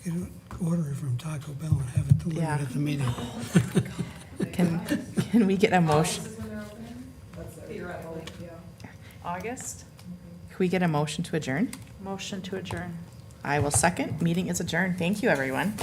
You could order it from Taco Bell and have it delivered Yeah. at the meeting. Can we get a motion? Theoretically, yeah. August? Can we get a motion to adjourn? Motion to adjourn. I will second. Meeting is adjourned. Thank you, everyone.